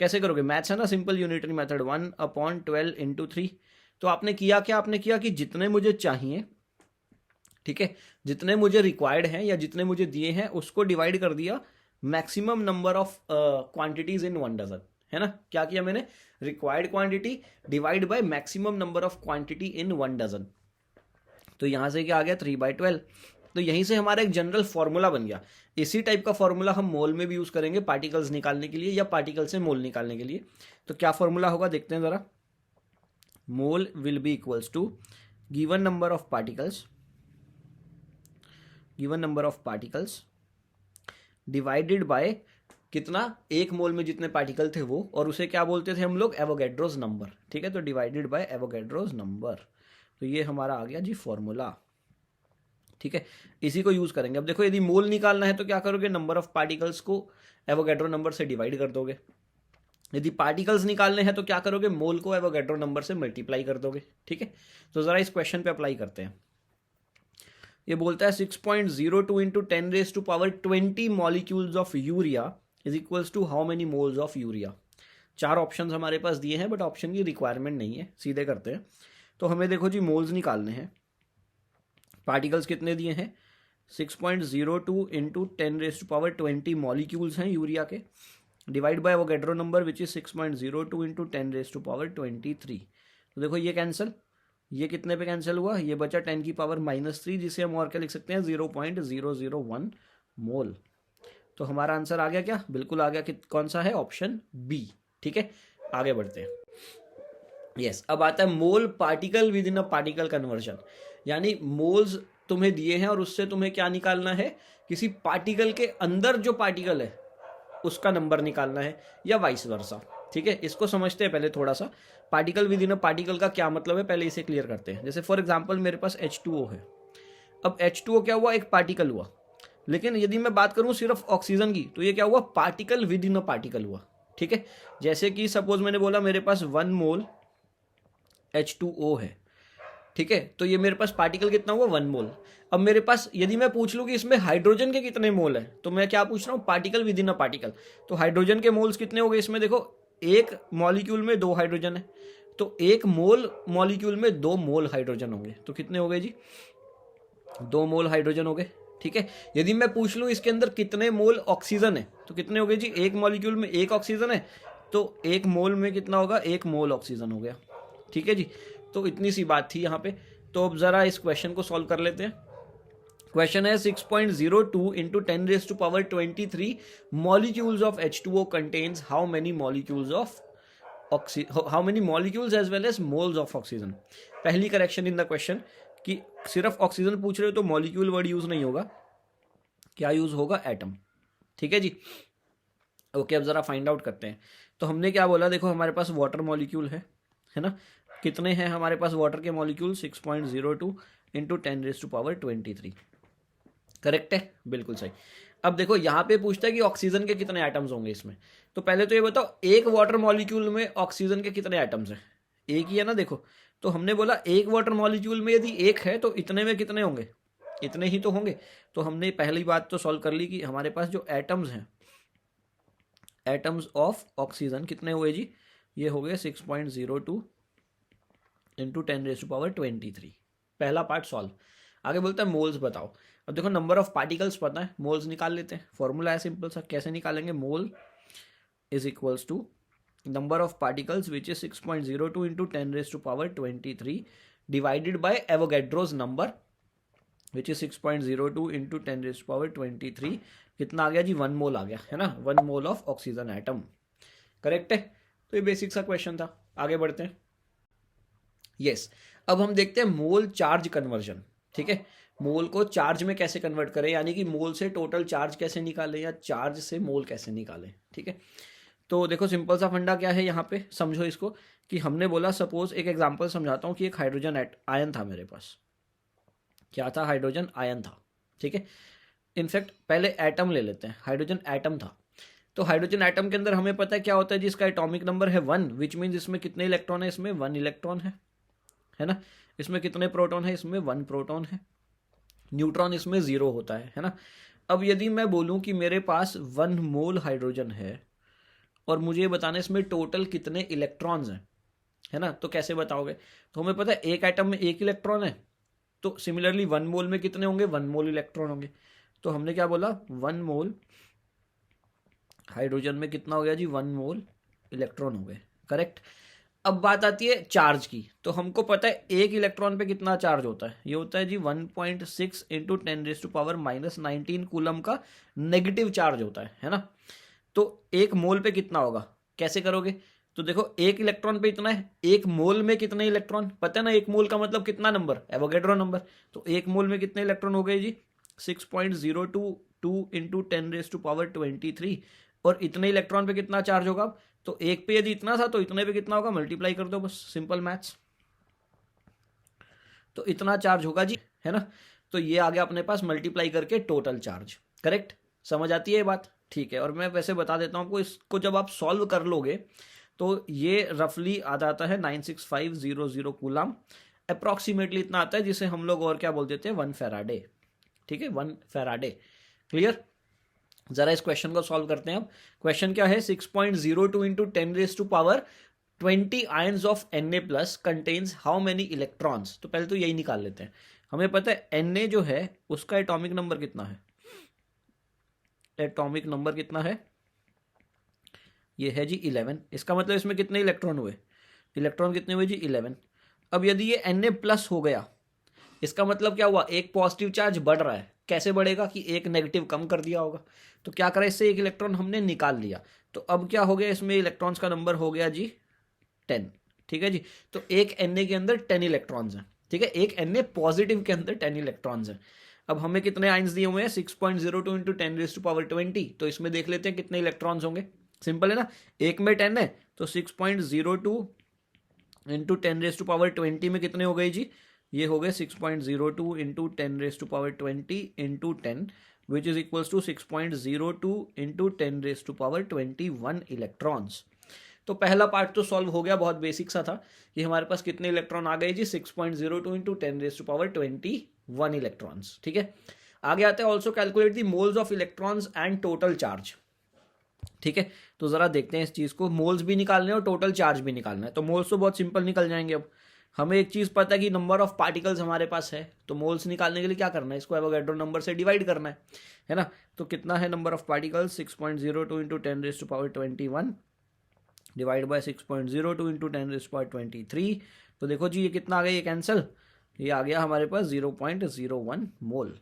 कैसे करोगे, मैथ्स है ना, सिंपल यूनिटरी मेथड, 1/12 इंटू 3। तो आपने किया क्या, आपने किया कि जितने मुझे चाहिए, ठीक है, जितने मुझे रिक्वायर्ड हैं या जितने मुझे दिए हैं, उसको डिवाइड कर दिया maximum number of quantities in 1 dozen, है ना। क्या किया मैंने, required quantity divide by maximum number of quantity in 1 dozen. तो यहां से क्या आ गया, 3/12। तो यहीं से हमारा एक जनरल फॉर्मूला बन गया। इसी टाइप का फॉर्मूला हम मोल में भी यूज करेंगे पार्टिकल्स निकालने के लिए, या पार्टिकल से मोल निकालने के लिए। तो क्या फॉर्मूला होगा, देखते हैं जरा। Mole will be equals to given number of particles, given number of particles divided by कितना, 1 मोल में जितने पार्टिकल थे वो, और उसे क्या बोलते थे हम लोग, एवोगैड्रोस नंबर। ठीक है, तो डिवाइडेड बाय एवोगैड्रोस नंबर। तो ये हमारा आ गया जी फॉर्मूला। ठीक है, इसी को यूज करेंगे। अब देखो यदि मोल निकालना है तो क्या करोगे, नंबर ऑफ पार्टिकल्स को एवोगैड्रो नंबर से डिवाइड कर दोगे। यदि पार्टिकल्स निकालने हैं तो क्या करोगे, मोल को एवोगैड्रो नंबर से मल्टीप्लाई कर दोगे। ठीक है, तो जरा इस क्वेश्चन पे अप्लाई करते हैं। ये बोलता है 6.02 into 10⁻20 molecules of urea is equals to how many moles of urea. 4 options हमारे पास दिए हैं, बट ऑप्शन की रिक्वायरमेंट नहीं है, सीधे करते हैं। तो हमें देखो जी मोल्स निकालने हैं, पार्टिकल्स कितने दिए हैं, 6.02 इंटू 10⁻20 मॉलिक्यूल्स हैं यूरिया के, divide by Avogadro number which is 6.02 into 10⁻23। तो देखो ये कैंसिल, ये कितने पे कैंसिल हुआ, ये बचा 10⁻³ जिसे हम और क्या लिख सकते हैं, 0.001 मोल। तो हमारा आंसर आ गया क्या, बिल्कुल आ गया। कौन सा है, ऑप्शन बी। ठीक है, आगे बढ़ते हैं। यस, अब आता है mole particle within a particle conversion, यानी मोल्स तुम्हें दिए हैं और उससे तुम्हें क्या निकालना है, किसी पार्टिकल के अंदर जो पार्टिकल है उसका नंबर निकालना है, या वाइस वर्सा। ठीक है, इसको समझते हैं पहले थोड़ा सा। Particle within a particle का क्या मतलब है, पहले इसे क्लियर करते हैं। जैसे फॉर एग्जांपल मेरे पास H2O है। अब H2O क्या हुआ, एक पार्टिकल हुआ। लेकिन यदि मैं बात करूं सिर्फ ऑक्सीजन की, तो ये क्या हुआ, particle within a particle हुआ। ठीक है, जैसे कि सपोज मैंने बोला मेरे पास 1 मोल H2O है। ठीक है, तो ये मेरे पास पार्टिकल कितना हुआ, 1 मोल। अब मेरे पास यदि मैं पूछ लूं कि इसमें हाइड्रोजन के कितने मोल है, तो मैं क्या पूछ रहा हूं, particle within a particle. तो हाइड्रोजन के मोल्स कितने हो गए इसमें, देखो एक मॉलिक्यूल में 2 हाइड्रोजन है, तो एक मोल मॉलिक्यूल में 2 मोल हाइड्रोजन होंगे। तो कितने हो गए जी, 2 मोल हाइड्रोजन हो गए। ठीक है, यदि मैं पूछ लूं इसके अंदर कितने मोल ऑक्सीजन है, तो कितने हो गए जी, एक मॉलिक्यूल में 1 ऑक्सीजन है, तो 1 मोल में कितना होगा, 1 मोल ऑक्सीजन हो गया। ठीक है जी, तो इतनी सी बात थी यहाँ पे। तो अब जरा इस क्वेश्चन को सॉल्व कर लेते हैं। क्वेश्चन है 6.02 into 10⁻23 molecules of H2O contains how many molecules of how many molecules as well as moles of oxygen. पहली करेक्शन इन द क्वेश्चन कि सिर्फ ऑक्सीजन पूछ रहे हो तो मॉलिक्यूल वर्ड यूज नहीं होगा, क्या यूज होगा, एटम। ठीक है जी, ओके। अब जरा फाइंड आउट करते हैं। तो हमने क्या बोला, देखो हमारे पास वाटर मॉलिक्यूल है ना, कितने हैं हमारे पास वाटर के मॉलिक्यूल, 6.02 इंटू 10⁻23। करेक्ट है, बिल्कुल सही। अब देखो यहाँ पे पूछता है कि ऑक्सीजन के कितने एटम्स होंगे इसमें। तो पहले तो ये बताओ, एक वाटर मॉलिक्यूल में ऑक्सीजन के कितने एटम्स हैं, एक ही है ना। देखो तो हमने बोला एक वाटर मॉलिक्यूल में यदि एक है तो इतने में कितने होंगे, इतने ही तो होंगे। तो हमने पहली बात तो सॉल्व कर ली कि हमारे पास जो एटम्स हैं, एटम्स ऑफ ऑक्सीजन कितने हुए जी, ये हो गए 6.02 इंटू 10⁻23। पहला पार्ट सॉल्व। आगे बोलता है मोल्स बताओ। अब देखो नंबर ऑफ पार्टिकल्स पता है, मोल्स निकाल लेते हैं। फॉर्मूला है सिंपल सा, कैसे निकालेंगे, mole is equals to number of particles which is 6.02 into 10⁻23 divided by Avogadro's number which is 6.02 into 10⁻23। कितना आ गया जी, 1 मोल आ गया, है ना, 1 mole of oxygen atom. Correct है। तो ये बेसिक सा क्वेश्चन था। आगे बढ़ते हैं। यस, अब हम देखते हैं मोल चार्ज कन्वर्जन। ठीक है, मोल को चार्ज में कैसे कन्वर्ट करें, यानी कि मोल से टोटल चार्ज कैसे निकालें या चार्ज से मोल कैसे निकालें। ठीक है, तो देखो सिंपल सा फंडा क्या है यहाँ पे, समझो इसको। कि हमने बोला, सपोज एक एग्जांपल समझाता हूँ कि एक हाइड्रोजन आयन था मेरे पास। क्या था, हाइड्रोजन आयन था। ठीक है, इनफैक्ट पहले एटम ले लेते हैं, हाइड्रोजन एटम था। तो हाइड्रोजन एटम के अंदर हमें पता है क्या होता है, जिसका एटॉमिक नंबर है 1, विच मीन्स इसमें कितने इलेक्ट्रॉन है, इसमें 1 इलेक्ट्रॉन है ना। इसमें कितने प्रोटॉन है, इसमें 1 प्रोटॉन है। न्यूट्रॉन इसमें 0 होता है ना। अब यदि मैं बोलूं कि मेरे पास 1 मोल हाइड्रोजन है और मुझे बताना इसमें टोटल कितने इलेक्ट्रॉन्स हैं, है ना, तो कैसे बताओगे। तो हमें पता है एक एटम में 1 इलेक्ट्रॉन है, तो सिमिलरली 1 मोल में कितने होंगे, 1 मोल इलेक्ट्रॉन होंगे। तो हमने क्या बोला, 1 मोल हाइड्रोजन में कितना हो गया जी, 1 मोल इलेक्ट्रॉन हो गए। करेक्ट। अब बात आती है चार्ज की। तो हमको पता है एक इलेक्ट्रॉन पे कितना चार्ज होता है, ये होता है जी 1.6 इंटू 10⁻⁻19 कूलम का नेगेटिव चार्ज होता है ना। तो एक मोल पे कितना होगा, कैसे करोगे। तो देखो एक इलेक्ट्रॉन पे इतना है, एक मोल में कितने इलेक्ट्रॉन पता है ना, एक मोल का मतलब कितना नंबर, एवोगैड्रो नंबर। तो एक मोल में कितने इलेक्ट्रॉन हो गए जी, 6.022 इंटू 10⁻23। और इतने इलेक्ट्रॉन पे कितना चार्ज होगा, तो एक पे यदि इतना था तो इतने पे कितना होगा, मल्टीप्लाई कर दो बस, सिंपल मैथ्स। तो इतना चार्ज होगा जी, है ना। तो ये आ गया अपने पास मल्टीप्लाई करके टोटल चार्ज। करेक्ट, समझ आती है ये बात, ठीक है। और मैं वैसे बता देता हूँ आपको, इसको जब आप सॉल्व कर लोगे तो ये रफली आ जाता है 96500 कूलम, अप्रॉक्सीमेटली इतना आता है, जिसे हम लोग और क्या बोल देते हैं, 1 फैराडे। ठीक है, 1 फैराडे। क्लियर। जरा इस क्वेश्चन को सॉल्व करते हैं। अब क्वेश्चन क्या है, 6.02 into 10⁻20 ions of Na+ contains how many electrons. तो पहले तो यही निकाल लेते हैं। हमें पता है Na जो है उसका एटॉमिक नंबर कितना है, एटॉमिक नंबर कितना है, ये है जी 11। इसका मतलब इसमें कितने इलेक्ट्रॉन हुए, इलेक्ट्रॉन कितने हुए जी 11। अब यदि ये Na+ हो गया, इसका मतलब क्या हुआ, एक पॉजिटिव चार्ज बढ़ रहा है। कैसे बढ़ेगा कि एक नेगेटिव कम कर दिया होगा। तो क्या करा, इससे एक इलेक्ट्रॉन हमने निकाल लिया। तो अब क्या हो गया, इसमें इलेक्ट्रॉन्स का नंबर हो गया जी 10। ठीक है जी, तो एक Na के अंदर 10 इलेक्ट्रॉन्स हैं। ठीक है, एक Na पॉजिटिव के अंदर 10 इलेक्ट्रॉन्स हैं। अब हमें कितने आयंस दिए हुए हैं, 6.02 इंटू 10⁻20। तो इसमें देख लेते हैं कितने इलेक्ट्रॉन्स होंगे। सिंपल है ना, एक में 10 है तो 6.02 इंटू 10⁻20 में कितने हो गए जी? ये हो गए 6.02 into 10⁻20 into 10 which is equals to 6.02 into 10⁻21 electrons. तो पहला पार्ट तो सॉल्व हो गया, बहुत बेसिक सा था कि हमारे पास कितने इलेक्ट्रॉन आ गए जी? 6.02 इंटू 10⁻21 इलेक्ट्रॉन्स। ठीक है, आगे आते हैं also calculate the moles of electrons and total charge. ठीक है, तो जरा देखते हैं इस चीज को, मोल्स भी निकालने हैं और टोटल चार्ज भी निकालना है। तो मोल्स तो बहुत सिंपल निकल जाएंगे। अब हमें एक चीज पता है कि नंबर ऑफ पार्टिकल्स हमारे पास है, तो मोल्स निकालने के लिए क्या करना है? इसको एवोगैड्रो नंबर से डिवाइड करना है ना। तो कितना है number of particles? 6.02 into 10⁻21 divide by 6.02 into 10⁻23। तो देखो जी ये कितना आ गया, ये कैंसिल, ये आ गया हमारे पास 0.01 मोल।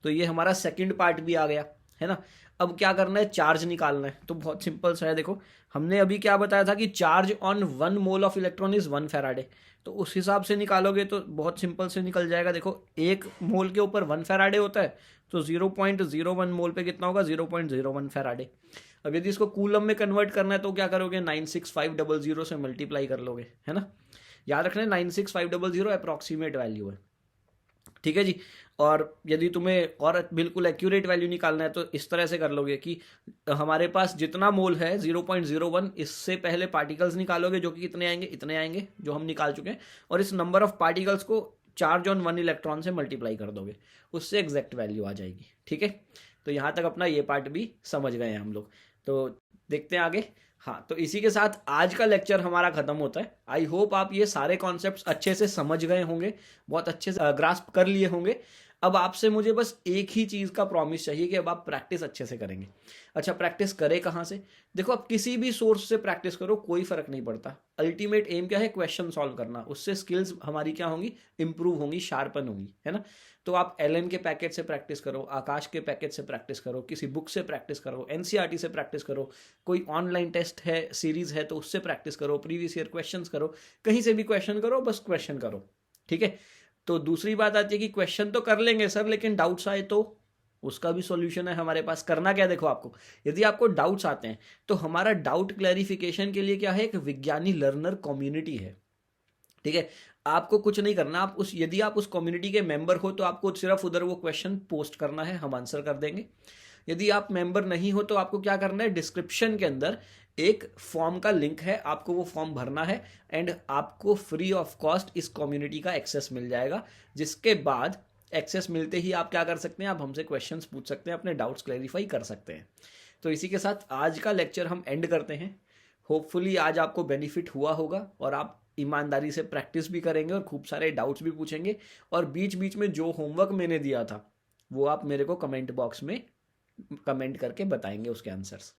तो ये हमारा सेकंड पार्ट भी आ गया, है ना। अब क्या करना है? चार्ज निकालना है। तो बहुत सिंपल सा है, देखो हमने अभी क्या बताया था कि charge on 1 mole of electron is 1 Faraday. तो उस हिसाब से निकालोगे तो बहुत सिंपल से निकल जाएगा। देखो 1 मोल के ऊपर 1 फैराडे होता है, तो 0.01 मोल पे कितना होगा? 0.01 फैराडे। अब यदि इसको कूलम में कन्वर्ट करना है तो क्या करोगे? 96500 से मल्टीप्लाई कर लोगे, है ना। याद रखना 96500 अप्रॉक्सीमेट वैल्यू है, ठीक है जी। और यदि तुम्हें और बिल्कुल एक्यूरेट वैल्यू निकालना है तो इस तरह से कर लोगे कि हमारे पास जितना मोल है 0.01, इससे पहले पार्टिकल्स निकालोगे जो कि कितने आएंगे? इतने आएंगे जो हम निकाल चुके हैं, और इस नंबर ऑफ पार्टिकल्स को चार्ज ऑन 1 इलेक्ट्रॉन से मल्टीप्लाई कर दोगे, उससे एग्जैक्ट वैल्यू आ जाएगी। ठीक है, तो यहाँ तक अपना ये पार्ट भी समझ गए हैं हम लोग। तो देखते हैं आगे। हाँ, तो इसी के साथ आज का लेक्चर हमारा खत्म होता है। आई होप आप ये सारे कॉन्सेप्ट्स अच्छे से समझ गए होंगे, बहुत अच्छे से ग्रास्प कर लिए होंगे। अब आपसे मुझे बस एक ही चीज़ का प्रॉमिस चाहिए कि अब आप प्रैक्टिस अच्छे से करेंगे। अच्छा, प्रैक्टिस करें कहाँ से? देखो आप किसी भी सोर्स से प्रैक्टिस करो, कोई फर्क नहीं पड़ता। अल्टीमेट एम क्या है? क्वेश्चन सॉल्व करना। उससे स्किल्स हमारी क्या होंगी? इंप्रूव होंगी, शार्पन होंगी, है ना। तो आप एलन के पैकेज से प्रैक्टिस करो, आकाश के पैकेज से प्रैक्टिस करो, किसी बुक से प्रैक्टिस करो, एनसीईआरटी से प्रैक्टिस करो, कोई ऑनलाइन टेस्ट है, सीरीज है तो उससे प्रैक्टिस करो, प्रीवियस ईयर क्वेश्चंस करो, कहीं से भी क्वेश्चन करो, बस क्वेश्चन करो। ठीक है, तो दूसरी बात आती है कि क्वेश्चन तो कर लेंगे सर, लेकिन डाउट्स आए तो उसका भी सॉल्यूशन है हमारे पास। करना क्या? देखो आपको, यदि आपको डाउट्स आते हैं तो हमारा डाउट क्लैरिफिकेशन के लिए क्या है? एक विज्ञानी लर्नर कम्युनिटी है। ठीक है, आपको कुछ नहीं करना, आप उस यदि आप उस कम्युनिटी के मेंबर हो तो आपको सिर्फ उधर वो क्वेश्चन पोस्ट करना है, हम आंसर कर देंगे। यदि आप मेंबर नहीं हो तो आपको क्या करना है? डिस्क्रिप्शन के अंदर एक फॉर्म का लिंक है, आपको वो फॉर्म भरना है एंड आपको फ्री ऑफ कॉस्ट इस कम्युनिटी का एक्सेस मिल जाएगा। जिसके बाद एक्सेस मिलते ही आप क्या कर सकते हैं? आप हमसे क्वेश्चंस पूछ सकते हैं, अपने डाउट्स क्लैरिफाई कर सकते हैं। तो इसी के साथ आज का लेक्चर हम एंड करते हैं। होपफुली आज आपको बेनिफिट हुआ होगा और आप ईमानदारी से प्रैक्टिस भी करेंगे और खूब सारे डाउट्स भी पूछेंगे, और बीच बीच में जो होमवर्क मैंने दिया था वो आप मेरे को कमेंट बॉक्स में कमेंट करके बताएंगे उसके आंसर्स।